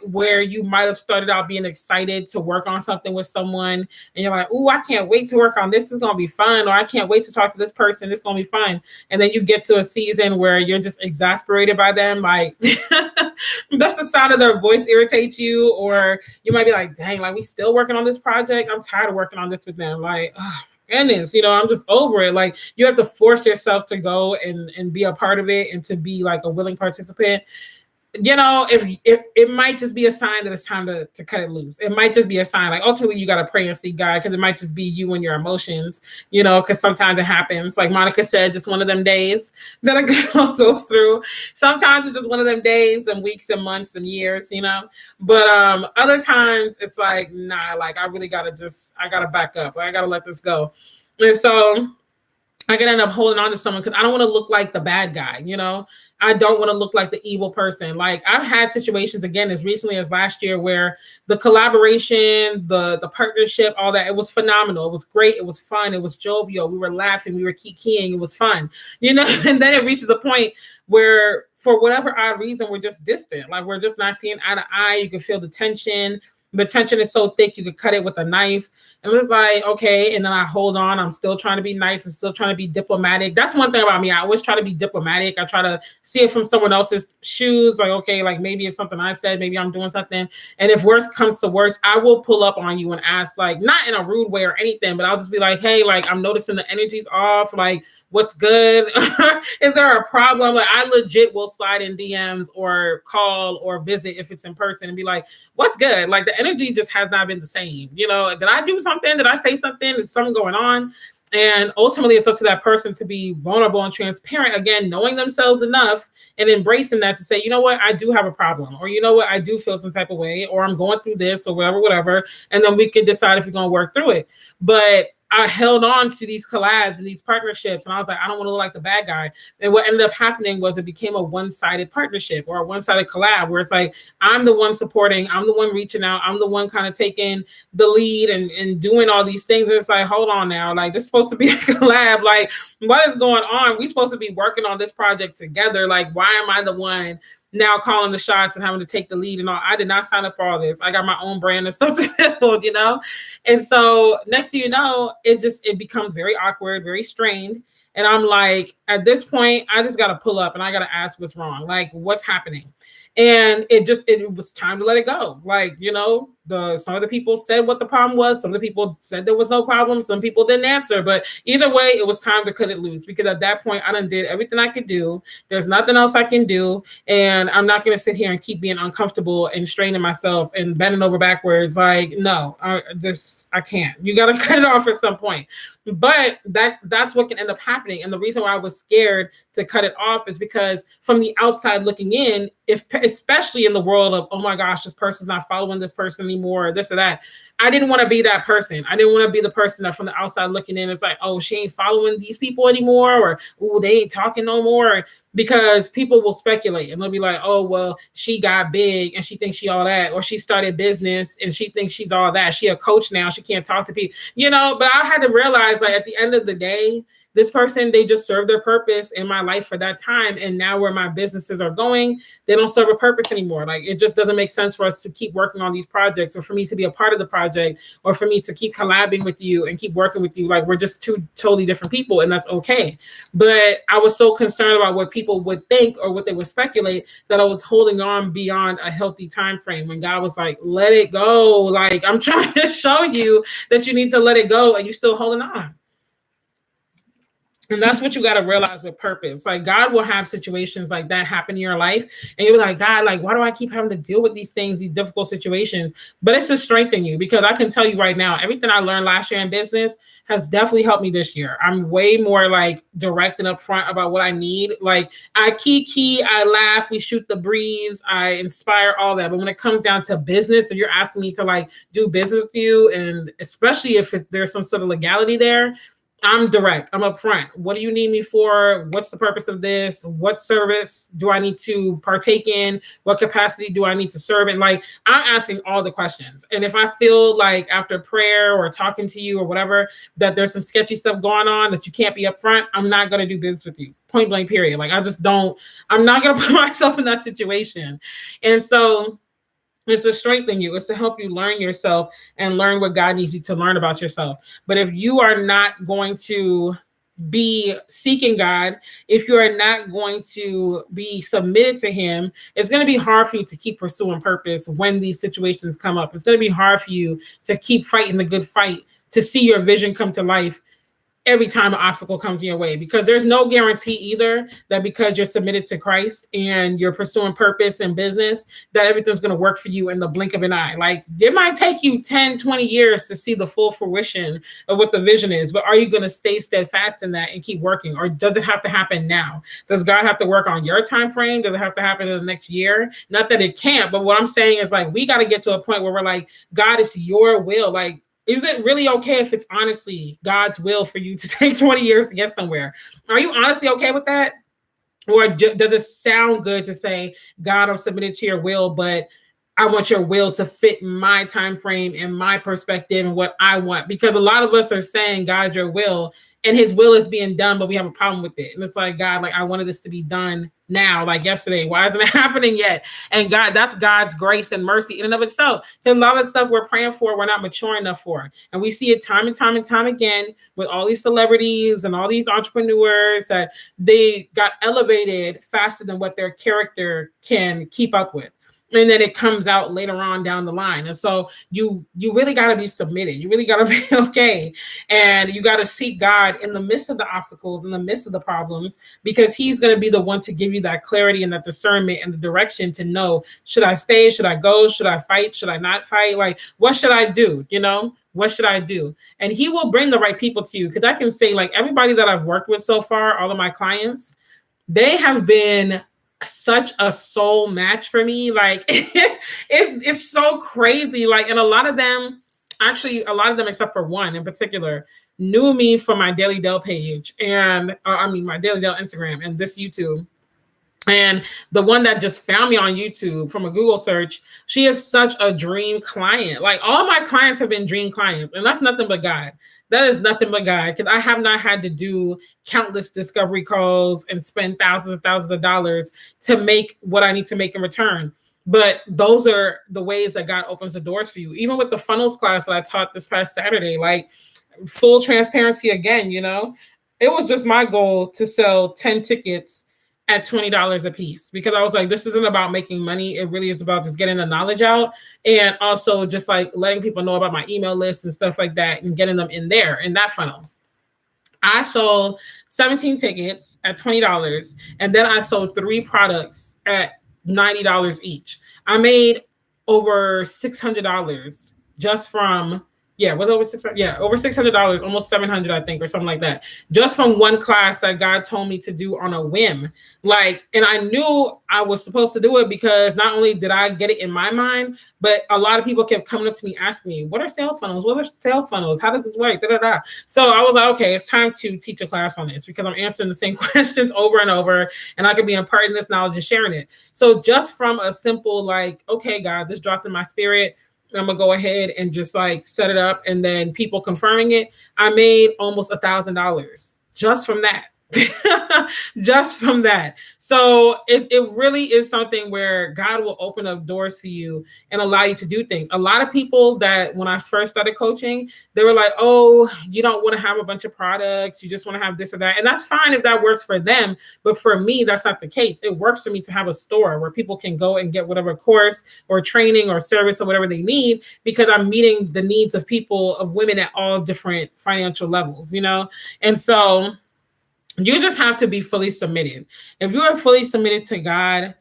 where you might have started out being excited to work on something with someone and you're like, ooh, I can't wait to work on this. It's going to be fun. Or I can't wait to talk to this person. It's going to be fun. And then you get to a season where you're just exasperated by them. That's the sound of their voice irritates you. Or you might be like, dang, we still working on this project. I'm tired of working on this with them. Goodness, I'm just over it. You have to force yourself to go and be a part of it and to be a willing participant. you know, if it might just be a sign that it's time to cut it loose. It might just be a sign. Like ultimately you got to pray and seek God, because it might just be you and your emotions, you know, because sometimes it happens. Like Monica said, just one of them days that a girl goes through. Sometimes it's just one of them days and weeks and months and years, you know. But other times it's like, nah, like I really gotta I gotta back up. I gotta let this go. And so I can end up holding on to someone because I don't want to look like the bad guy, you know? I don't want to look like the evil person. Like I've had situations again as recently as last year where the collaboration, the partnership, all that, it was phenomenal. It was great. It was fun. It was jovial. We were laughing. We were kikiing. It was fun, you know? And then it reaches a point where for whatever odd reason, we're just distant. Like we're just not seeing eye to eye. You can feel the tension. The tension is so thick you could cut it with a knife. And it was like, okay. And then I hold on. I'm still trying to be nice and still trying to be diplomatic. That's one thing about me. I always try to be diplomatic. I try to see it from someone else's shoes. Like, okay, like maybe it's something I said, maybe I'm doing something. And if worse comes to worse, I will pull up on you and ask, like, not in a rude way or anything, but I'll just be like, hey, like, I'm noticing the energy's off. Like, what's good? Is there a problem? Like, I legit will slide in DMs or call or visit if it's in person and be like, what's good? Like, the energy just has not been the same. You know, did I do something? Did I say something? Is something going on? And ultimately, it's up to that person to be vulnerable and transparent, again, knowing themselves enough and embracing that to say, you know what, I do have a problem, or you know what, I do feel some type of way, or I'm going through this, or whatever. And then we can decide if we're going to work through it. But I held on to these collabs and these partnerships, and I was like, I don't want to look like the bad guy. And what ended up happening was it became a one-sided partnership or a one-sided collab where it's like, I'm the one supporting, I'm the one reaching out, I'm the one kind of taking the lead and doing all these things. And it's like, hold on now, like this is supposed to be a collab. Like, what is going on? We're supposed to be working on this project together. Like, why am I the one now calling the shots and having to take the lead and all? I did not sign up for all this. I got my own brand and stuff to build, you know? And so next thing you know, it becomes very awkward, very strained. And I'm like, at this point, I just got to pull up and I got to ask what's wrong. Like, what's happening? And it was time to let it go. Like, you know, some of the people said what the problem was. Some of the people said there was no problem. Some people didn't answer. But either way, it was time to cut it loose, because at that point, I done did everything I could do. There's nothing else I can do. And I'm not going to sit here and keep being uncomfortable and straining myself and bending over backwards. Like, no, I can't. You got to cut it off at some point. But that's what can end up happening. And the reason why I was scared to cut it off is because from the outside looking in, especially in the world of, oh my gosh, this person's not following this person anymore, or this or that, I didn't want to be that person. I didn't want to be the person that from the outside looking in, it's like, oh, she ain't following these people anymore, or oh, they ain't talking no more. Because people will speculate and they'll be like, oh, well, she got big and she thinks she all that, or she started business and she thinks she's all that. She a coach now, she can't talk to people, you know. But I had to realize, like, at the end of the day, this person, they just serve their purpose in my life for that time. And now where my businesses are going, they don't serve a purpose anymore. Like, it just doesn't make sense for us to keep working on these projects, or for me to be a part of the project, or for me to keep collabing with you and keep working with you. Like, we're just two totally different people, and that's okay. But I was so concerned about what people would think or what they would speculate that I was holding on beyond a healthy time frame, when God was like, let it go. Like, I'm trying to show you that you need to let it go, and you're still holding on. And that's what you got to realize with purpose. Like, God will have situations like that happen in your life. And you're like, God, like, why do I keep having to deal with these things, these difficult situations? But it's to strengthen you, because I can tell you right now, everything I learned last year in business has definitely helped me this year. I'm way more like direct and upfront about what I need. Like, I kiki, I laugh, we shoot the breeze, I inspire, all that. But when it comes down to business, if you're asking me to like do business with you, and especially if there's some sort of legality there, I'm direct. I'm upfront. What do you need me for? What's the purpose of this? What service do I need to partake in? What capacity do I need to serve in? Like, I'm asking all the questions. And if I feel like after prayer or talking to you or whatever, that there's some sketchy stuff going on, that you can't be upfront, I'm not going to do business with you. Point blank, period. Like, I'm not going to put myself in that situation. And so it's to strengthen you. It's to help you learn yourself and learn what God needs you to learn about yourself. But if you are not going to be seeking God, if you are not going to be submitted to him, it's going to be hard for you to keep pursuing purpose when these situations come up. It's going to be hard for you to keep fighting the good fight, to see your vision come to life. every time an obstacle comes your way, because there's no guarantee either that because you're submitted to Christ and you're pursuing purpose in business, that everything's going to work for you in the blink of an eye. Like, it might take you 10, 20 years to see the full fruition of what the vision is, but are you going to stay steadfast in that and keep working? Or does it have to happen now? Does God have to work on your time frame? Does it have to happen in the next year? Not that it can't, but what I'm saying is, like, we got to get to a point where we're like, God, it's your will. Like, is it really okay if it's honestly God's will for you to take 20 years to get somewhere? Are you honestly okay with that? Or does it sound good to say, God, I'm submitted to your will, but I want your will to fit my time frame and my perspective and what I want? Because a lot of us are saying, God, your will, and his will is being done, but we have a problem with it. And it's like, God, like, I wanted this to be done now, like yesterday. Why isn't it happening yet? And God, that's God's grace and mercy in and of itself. And a lot of stuff we're praying for, we're not mature enough for. And we see it time and time and time again with all these celebrities and all these entrepreneurs, that they got elevated faster than what their character can keep up with. And then it comes out later on down the line. And so you really got to be submitted. You really got to be okay. And you got to seek God in the midst of the obstacles, in the midst of the problems, because he's going to be the one to give you that clarity and that discernment and the direction to know, should I stay? Should I go? Should I fight? Should I not fight? Like, what should I do? You know, what should I do? And he will bring the right people to you. Because I can say, like, everybody that I've worked with so far, all of my clients, they have been such a soul match for me. Like, it's so crazy. Like, and a lot of them except for one in particular, knew me from my Daily Delle page and my Daily Delle Instagram and this YouTube. And the one that just found me on YouTube from a Google search, she is such a dream client. Like, all my clients have been dream clients, and that's nothing but God. That is nothing but God, because I have not had to do countless discovery calls and spend thousands of dollars to make what I need to make in return. But those are the ways that God opens the doors for you. Even with the funnels class that I taught this past Saturday, like, full transparency again, you know, it was just my goal to sell 10 tickets at $20 a piece, because I was like, this isn't about making money. It really is about just getting the knowledge out, and also just like letting people know about my email list and stuff like that, and getting them in there in that funnel. I sold 17 tickets at $20, and then I sold 3 products at $90 each. I made over $600 just from was over $600. Yeah, over $600, almost $700, I think, or something like that, just from one class that God told me to do on a whim. Like, and I knew I was supposed to do it, because not only did I get it in my mind, but a lot of people kept coming up to me asking me, "What are sales funnels? What are sales funnels? How does this work?" So I was like, okay, it's time to teach a class on this, because I'm answering the same questions over and over, and I could be imparting this knowledge and sharing it. So just from a simple, like, okay, God, this dropped in my spirit, I'm gonna go ahead and just like set it up, and then people confirming it, I made almost $1,000 just from that. Just from that. So it really is something where God will open up doors for you and allow you to do things. A lot of people that when I first started coaching, they were like, oh, you don't want to have a bunch of products. You just want to have this or that. And that's fine if that works for them. But for me, that's not the case. It works for me to have a store where people can go and get whatever course or training or service or whatever they need, because I'm meeting the needs of people, of women at all different financial levels, you know? And so you just have to be fully submitted. If you are fully submitted to God,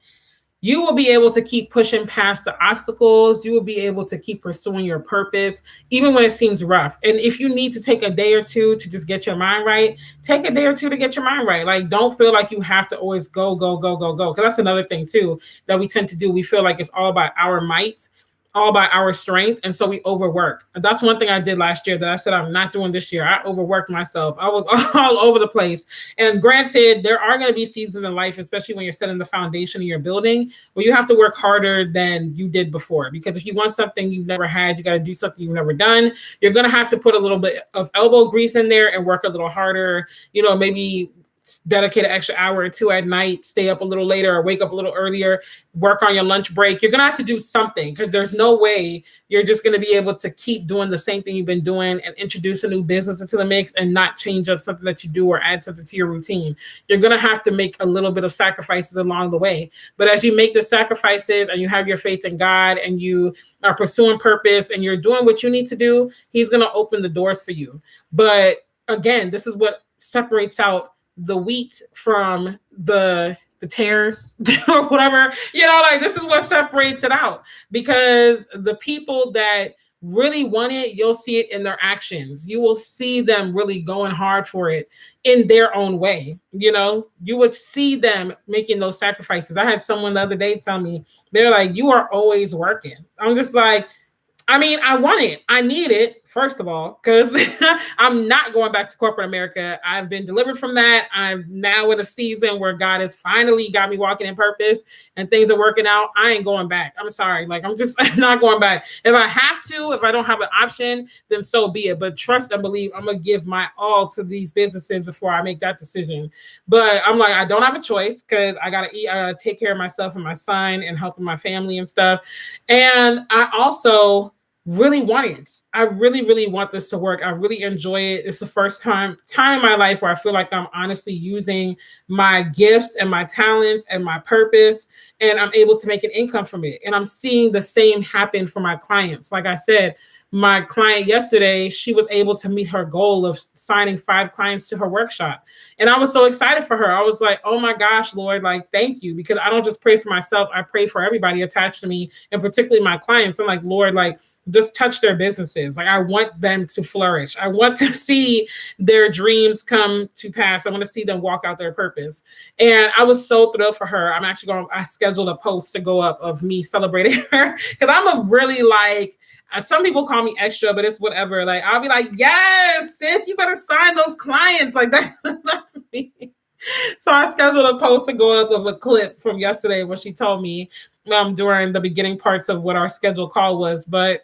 you will be able to keep pushing past the obstacles. You will be able to keep pursuing your purpose, even when it seems rough. And if you need to take a day or two to just get your mind right, take a day or two to get your mind right. Like, don't feel like you have to always go. Because that's another thing too that we tend to do. We feel like it's all about our might, all by our strength. And so we overwork. That's one thing I did last year that I said I'm not doing this year. I overworked myself. I was all over the place. And granted, there are going to be seasons in life, especially when you're setting the foundation of your building, where you have to work harder than you did before. Because if you want something you've never had, you got to do something you've never done. You're going to have to put a little bit of elbow grease in there and work a little harder, you know, maybe dedicate an extra hour or two at night, stay up a little later or wake up a little earlier, work on your lunch break. You're going to have to do something, because there's no way you're just going to be able to keep doing the same thing you've been doing and introduce a new business into the mix and not change up something that you do or add something to your routine. You're going to have to make a little bit of sacrifices along the way. But as you make the sacrifices and you have your faith in God and you are pursuing purpose and you're doing what you need to do, he's going to open the doors for you. But again, this is what separates out the wheat from the tares or whatever, like this is what separates it out, because the people that really want it, you'll see it in their actions. You will see them really going hard for it in their own way. You would see them making those sacrifices. I had someone the other day tell me, they're like, you are always working. I'm just like, I mean, I want it. I need it, first of all, because I'm not going back to corporate America. I've been delivered from that. I'm now in a season where God has finally got me walking in purpose and things are working out. I ain't going back. I'm sorry. Like, I'm not going back. If I have to, if I don't have an option, then so be it. But trust and believe, I'm going to give my all to these businesses before I make that decision. But I'm like, I don't have a choice because I got to eat. I got to take care of myself and my son and helping my family and stuff. And I also really want it. I really, really want this to work. I really enjoy it. It's the first time in my life where I feel like I'm honestly using my gifts and my talents and my purpose, and I'm able to make an income from it. And I'm seeing the same happen for my clients. Like I said, my client yesterday, she was able to meet her goal of signing 5 clients to her workshop. And I was so excited for her. I was like, oh my gosh, Lord, like, thank you. Because I don't just pray for myself. I pray for everybody attached to me, and particularly my clients. I'm like, Lord, like, just touch their businesses. Like, I want them to flourish. I want to see their dreams come to pass. I want to see them walk out their purpose. And I was so thrilled for her. I scheduled a post to go up of me celebrating her, because I'm a really, like, some people call me extra, but it's whatever. Like, I'll be like, yes, sis, you better sign those clients. Like, that's me. So I scheduled a post to go up of a clip from yesterday where she told me during the beginning parts of what our scheduled call was. But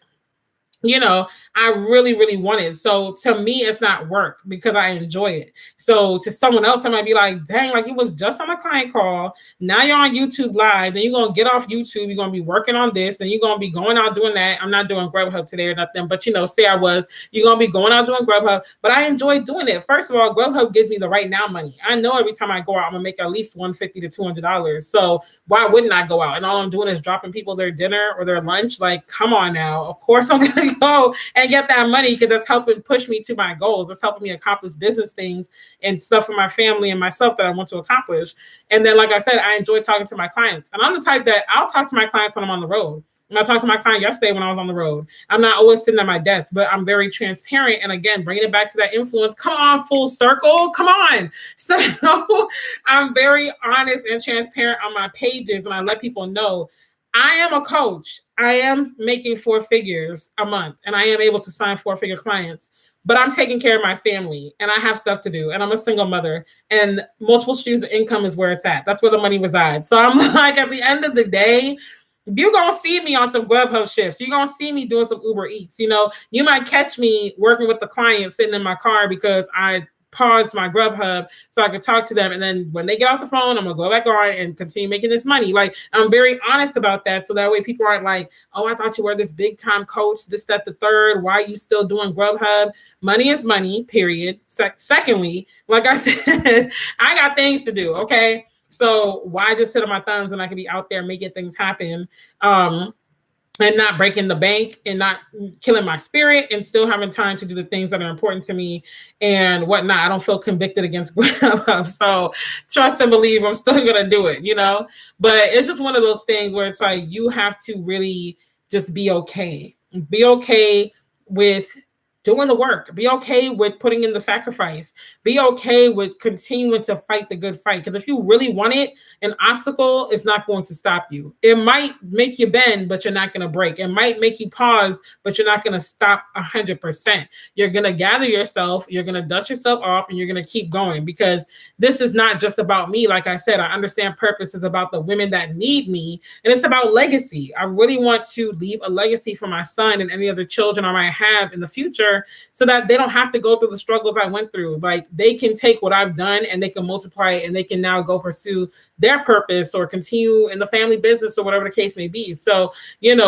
I really, really want it. So to me, it's not work because I enjoy it. So to someone else, I might be like, dang, like, it was just on a client call. Now you're on YouTube Live. Then you're going to get off YouTube. You're going to be working on this. Then you're going to be going out doing that. I'm not doing Grubhub today or nothing, but say I was. You're going to be going out doing Grubhub. But I enjoy doing it. First of all, Grubhub gives me the right now money. I know every time I go out, I'm going to make at least $150 to $200. So why wouldn't I go out? And all I'm doing is dropping people their dinner or their lunch. Like, come on now. Of course I'm going to go and get that money, because that's helping push me to my goals. It's helping me accomplish business things and stuff for my family and myself that I want to accomplish. And then, like I said, I enjoy talking to my clients. And I'm the type that I'll talk to my clients when I'm on the road. And I talked to my client yesterday when I was on the road. I'm not always sitting at my desk, but I'm very transparent. And again, bringing it back to that influence. Come on, full circle. Come on. So I'm very honest and transparent on my pages, and I let people know I am a coach. I am making 4 figures a month, and I am able to sign 4-figure clients, but I'm taking care of my family, and I have stuff to do, and I'm a single mother, and multiple streams of income is where it's at. That's where the money resides. So I'm like, at the end of the day, you're going to see me on some Grubhub shifts. You're going to see me doing some Uber Eats. You might catch me working with the client sitting in my car because I pause my Grubhub so I could talk to them. And then when they get off the phone, I'm going to go back on and continue making this money. Like, I'm very honest about that. So that way people aren't like, oh, I thought you were this big time coach, this, that, the third. Why are you still doing Grubhub? Money is money, period. Secondly, like I said, I got things to do. Okay. So why just sit on my thumbs when I can be out there making things happen? And not breaking the bank and not killing my spirit, and still having time to do the things that are important to me and whatnot. I don't feel convicted against Grubhub. So trust and believe I'm still going to do it, But it's just one of those things where it's like, you have to really just be okay. Be okay with doing the work. Be okay with putting in the sacrifice. Be okay with continuing to fight the good fight. Because if you really want it, an obstacle is not going to stop you. It might make you bend, but you're not going to break. It might make you pause, but you're not going to stop 100%. You're going to gather yourself, you're going to dust yourself off, and you're going to keep going, because this is not just about me. Like I said, I understand purpose is about the women that need me, and it's about legacy. I really want to leave a legacy for my son and any other children I might have in the future, so that they don't have to go through the struggles I went through. Like, they can take what I've done and they can multiply it, and they can now go pursue their purpose or continue in the family business or whatever the case may be. So,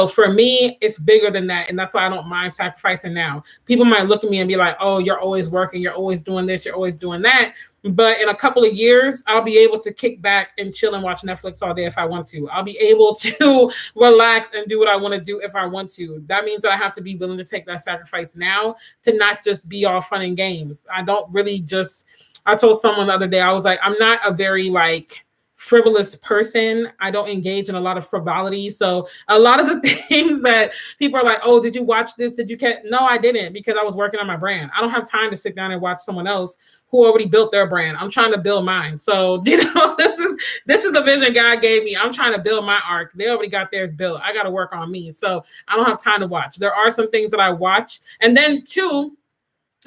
for me, it's bigger than that. And that's why I don't mind sacrificing now. People might look at me and be like, oh, you're always working. You're always doing this. You're always doing that. But in a couple of years, I'll be able to kick back and chill and watch Netflix all day if I want to. I'll be able to relax and do what I want to do if I want to. That means that I have to be willing to take that sacrifice now to not just be all fun and games. I don't really just, I told someone the other day, I was like, I'm not a very like frivolous person. I don't engage in a lot of frivolity. So a lot of the things that people are like, oh, did you watch this? Did you catch? No, I didn't, because I was working on my brand. I don't have time to sit down and watch someone else who already built their brand. I'm trying to build mine. So, this is the vision God gave me. I'm trying to build my arc. They already got theirs built. I got to work on me. So I don't have time to watch. There are some things that I watch. And then two,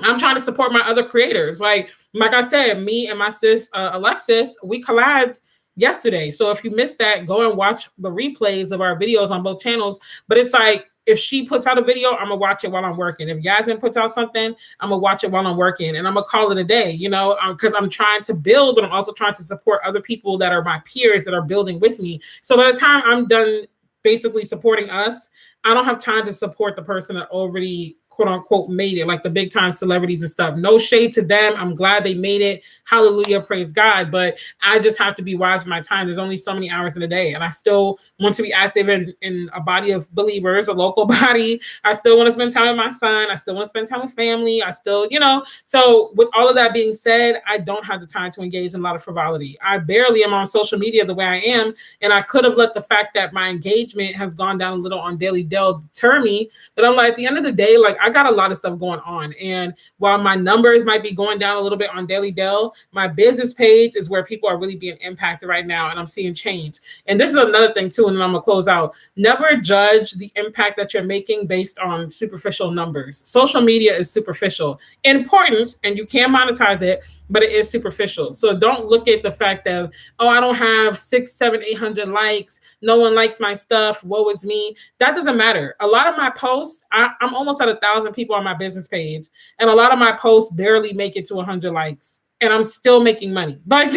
I'm trying to support my other creators. Like I said, me and my sis, Alexis, we collabed yesterday. So if you missed that, go and watch the replays of our videos on both channels. But it's like, if she puts out a video, I'm gonna watch it while I'm working. If Yasmin puts out something, I'm gonna watch it while I'm working, and I'm gonna call it a day, because I'm trying to build, but I'm also trying to support other people that are my peers that are building with me. So by the time I'm done basically supporting us, I don't have time to support the person that already quote unquote made it, like the big time celebrities and stuff. No shade to them. I'm glad they made it. Hallelujah, praise God. But I just have to be wise with my time. There's only so many hours in a day. And I still want to be active in a body of believers, a local body. I still want to spend time with my son. I still want to spend time with family. I still, so with all of that being said, I don't have the time to engage in a lot of frivolity. I barely am on social media the way I am. And I could have let the fact that my engagement has gone down a little on Daily Delle deter me. But I'm like, at the end of the day, like, I got a lot of stuff going on. And while my numbers might be going down a little bit on Daily Delle, my business page is where people are really being impacted right now. And I'm seeing change. And this is another thing too, and then I'm gonna close out. Never judge the impact that you're making based on superficial numbers. Social media is superficial. Important, and you can monetize it, but it is superficial. So don't look at the fact that, oh, I don't have 600, 700, 800 likes. No one likes my stuff. Woe is me. That doesn't matter. A lot of my posts, I'm almost at 1,000 people on my business page. And a lot of my posts barely make it to 100 likes. And I'm still making money. Like,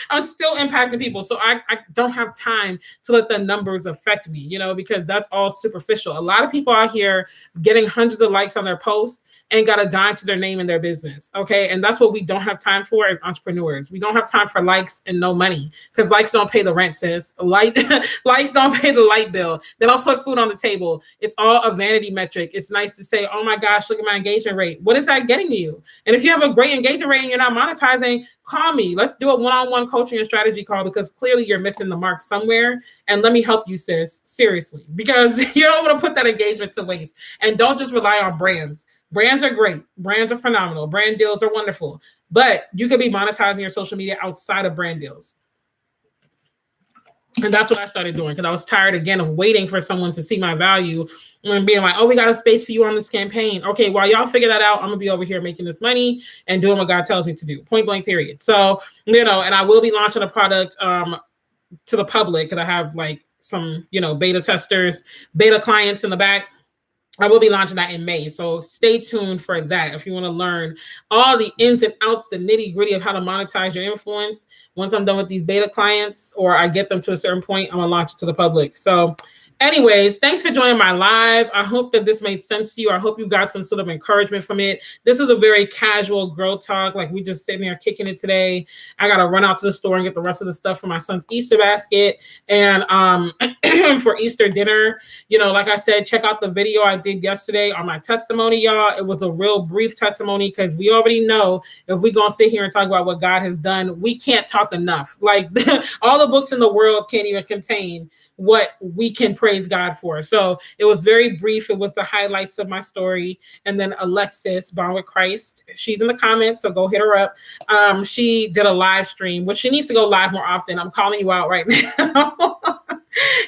I'm still impacting people. So I don't have time to let the numbers affect me, because that's all superficial. A lot of people out here getting hundreds of likes on their posts and got a dime to their name in their business. Okay. And that's what we don't have time for as entrepreneurs. We don't have time for likes and no money, because likes don't pay the rent, sis. Likes don't pay the light bill. They don't put food on the table. It's all a vanity metric. It's nice to say, oh my gosh, look at my engagement rate. What is that getting you? And if you have a great engagement rate and you're not monetizing, call me. Let's do a one-on-one coaching and strategy call, because clearly you're missing the mark somewhere. And let me help you, sis. Seriously, because you don't want to put that engagement to waste. And don't just rely on brands. Brands are great. Brands are phenomenal. Brand deals are wonderful. But you could be monetizing your social media outside of brand deals. And that's what I started doing, because I was tired again of waiting for someone to see my value and being like, oh, we got a space for you on this campaign. Okay, while y'all figure that out, I'm gonna be over here making this money and doing what God tells me to do. Point blank, period. So, and I will be launching a product to the public, because I have like some, beta testers, beta clients in the back. I will be launching that in May. So stay tuned for that. If you want to learn all the ins and outs, the nitty gritty of how to monetize your influence. Once I'm done with these beta clients, or I get them to a certain point, I'm going to launch it to the public. So anyways, thanks for joining my live. I hope that this made sense to you. I hope you got some sort of encouragement from it. This is a very casual girl talk. Like, we just sitting there kicking it today. I got to run out to the store and get the rest of the stuff for my son's Easter basket. And for Easter dinner, like I said, check out the video I did yesterday on my testimony, y'all. It was a real brief testimony, because we already know if we're going to sit here and talk about what God has done, we can't talk enough. Like, all the books in the world can't even contain what we can praise God for. So it was very brief. It was the highlights of my story. And then Alexis, Born with Christ, she's in the comments, so go hit her up. She did a live stream, which she needs to go live more often. I'm calling you out right now.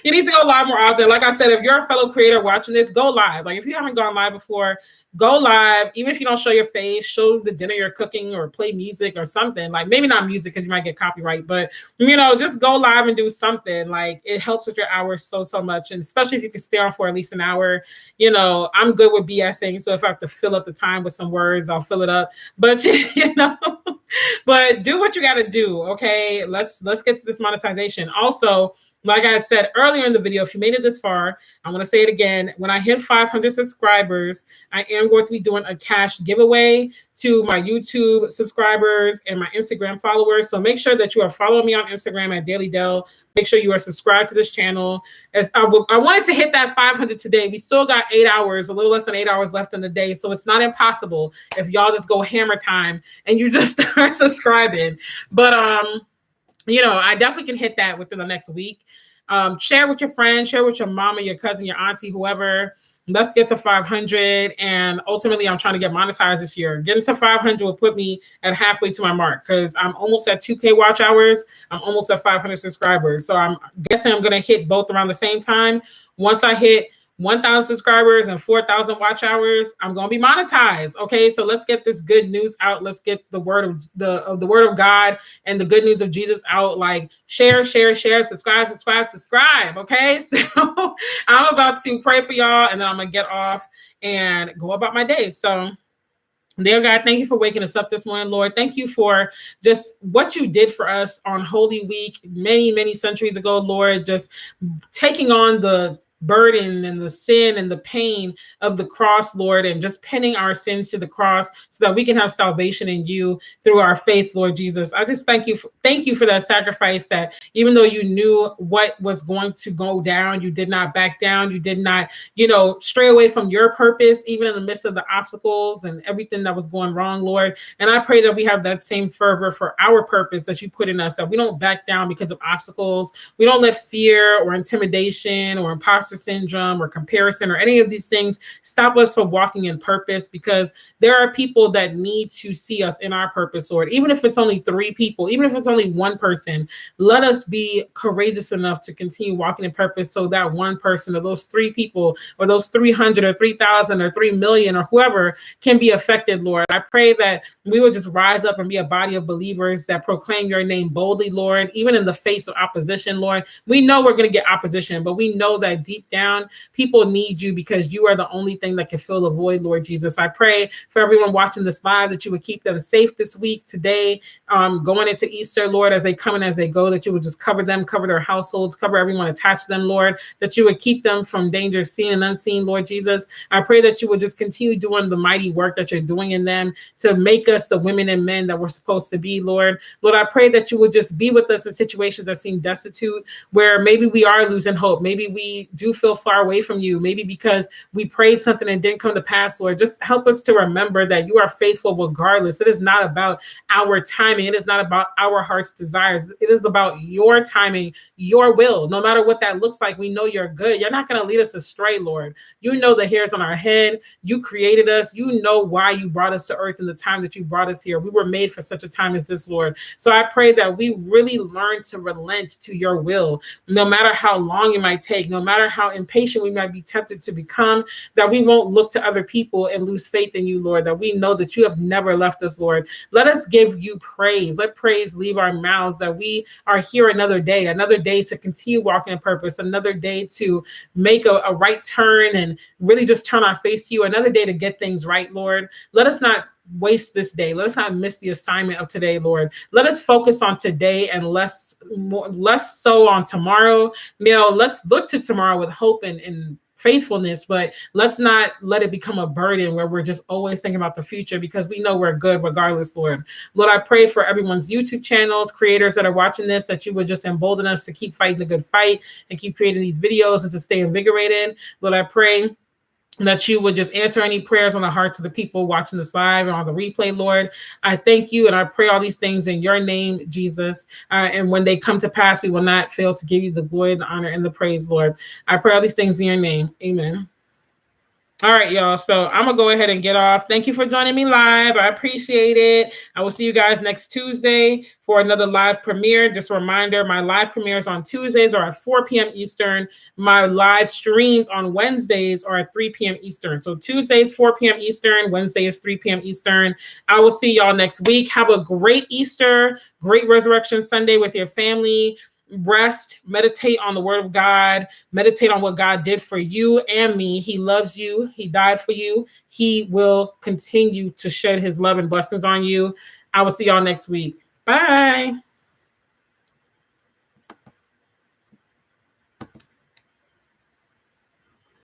You need to go live more often. Like I said, if you're a fellow creator watching this, go live. Like, if you haven't gone live before, go live. Even if you don't show your face, show the dinner you're cooking, or play music or something. Like, maybe not music, because you might get copyright, but just go live and do something. Like, it helps with your hours so much. And especially if you can stay on for at least an hour. I'm good with BSing. So if I have to fill up the time with some words, I'll fill it up. But but do what you got to do. Okay. Let's get to this monetization. Also, Like I had said earlier in the video, if you made it this far, I'm going to say it again. When I hit 500 subscribers, I am going to be doing a cash giveaway to my YouTube subscribers and my Instagram followers. So make sure that you are following me on Instagram at Delle. Make sure you are subscribed to this channel. As I wanted to hit that 500 today. We still got 8 hours, a little less than 8 hours left in the day. So it's not impossible if y'all just go hammer time and you just start subscribing. But I definitely can hit that within the next week. Share with your friends, share with your mama, your cousin, your auntie, whoever. Let's get to 500. And ultimately, I'm trying to get monetized this year. Getting to 500 will put me at halfway to my mark because I'm almost at 2K watch hours. I'm almost at 500 subscribers. So I'm guessing I'm going to hit both around the same time. Once I hit 1,000 subscribers and 4,000 watch hours, I'm going to be monetized. Okay, so let's get this good news out. Let's get the word of the word of God and the good news of Jesus out. Like share, subscribe. Okay, so I'm about to pray for y'all, and then I'm gonna get off and go about my day. So, dear God, thank you for waking us up this morning, Lord. Thank you for just what you did for us on Holy Week many centuries ago, Lord. Just taking on the burden and the sin and the pain of the cross, Lord, and just pinning our sins to the cross so that we can have salvation in you through our faith, Lord Jesus. I just thank you for that sacrifice, that even though you knew what was going to go down, you did not back down. You did not, stray away from your purpose, even in the midst of the obstacles and everything that was going wrong, Lord. And I pray that we have that same fervor for our purpose that you put in us, that we don't back down because of obstacles. We don't let fear or intimidation or imposter syndrome or comparison or any of these things stop us from walking in purpose, because there are people that need to see us in our purpose, Lord. Even if it's only 3 people, even if it's only one person, let us be courageous enough to continue walking in purpose so that one person or those 3 people or those 300 or 3,000 or 3 million or whoever can be affected, Lord. I pray that we will just rise up and be a body of believers that proclaim your name boldly, Lord, even in the face of opposition, Lord. We know we're going to get opposition, but we know that deep down, people need you because you are the only thing that can fill the void, Lord Jesus. I pray for everyone watching this live that you would keep them safe this week, today, going into Easter, Lord, as they come and as they go, that you would just cover them, cover their households, cover everyone attached to them, Lord, that you would keep them from danger seen and unseen, Lord Jesus. I pray that you would just continue doing the mighty work that you're doing in them to make us the women and men that we're supposed to be, Lord. Lord, I pray that you would just be with us in situations that seem destitute, where maybe we are losing hope. Maybe we do feel far away from you, maybe because we prayed something and didn't come to pass, Lord. Just help us to remember that you are faithful regardless. It is not about our timing. It is not about our heart's desires. It is about your timing, your will. No matter what that looks like, we know you're good. You're not going to lead us astray, Lord. You know the hairs on our head. You created us. You know why you brought us to earth in the time that you brought us here. We were made for such a time as this, Lord. So I pray that we really learn to relent to your will, no matter how long it might take, no matter how impatient we might be tempted to become, that we won't look to other people and lose faith in you, Lord, that we know that you have never left us, Lord. Let us give you praise. Let praise leave our mouths, that we are here another day to continue walking in purpose, another day to make a right turn and really just turn our face to you, another day to get things right, Lord. Let us not waste this day. Let us not miss the assignment of today, Lord. Let us focus on today and less so on tomorrow. Let's look to tomorrow with hope and faithfulness, but let's not let it become a burden where we're just always thinking about the future, because we know we're good regardless, Lord. Lord, I pray for everyone's YouTube channels, creators that are watching this, that you would just embolden us to keep fighting the good fight and keep creating these videos and to stay invigorated. Lord, I pray that you would just answer any prayers on the hearts of the people watching this live and on the replay, Lord. I thank you and I pray all these things in your name, Jesus. And when they come to pass, we will not fail to give you the glory, the honor, and the praise, Lord. I pray all these things in your name. Amen. All right, y'all. So I'm going to go ahead and get off. Thank you for joining me live. I appreciate it. I will see you guys next Tuesday for another live premiere. Just a reminder, my live premieres on Tuesdays are at 4 p.m. Eastern. My live streams on Wednesdays are at 3 p.m. Eastern. So Tuesdays, 4 p.m. Eastern. Wednesdays, 3 p.m. Eastern. I will see y'all next week. Have a great Easter, great Resurrection Sunday with your family. Rest, meditate on the word of God, meditate on what God did for you and me. He loves you. He died for you. He will continue to shed his love and blessings on you. I will see y'all next week. Bye.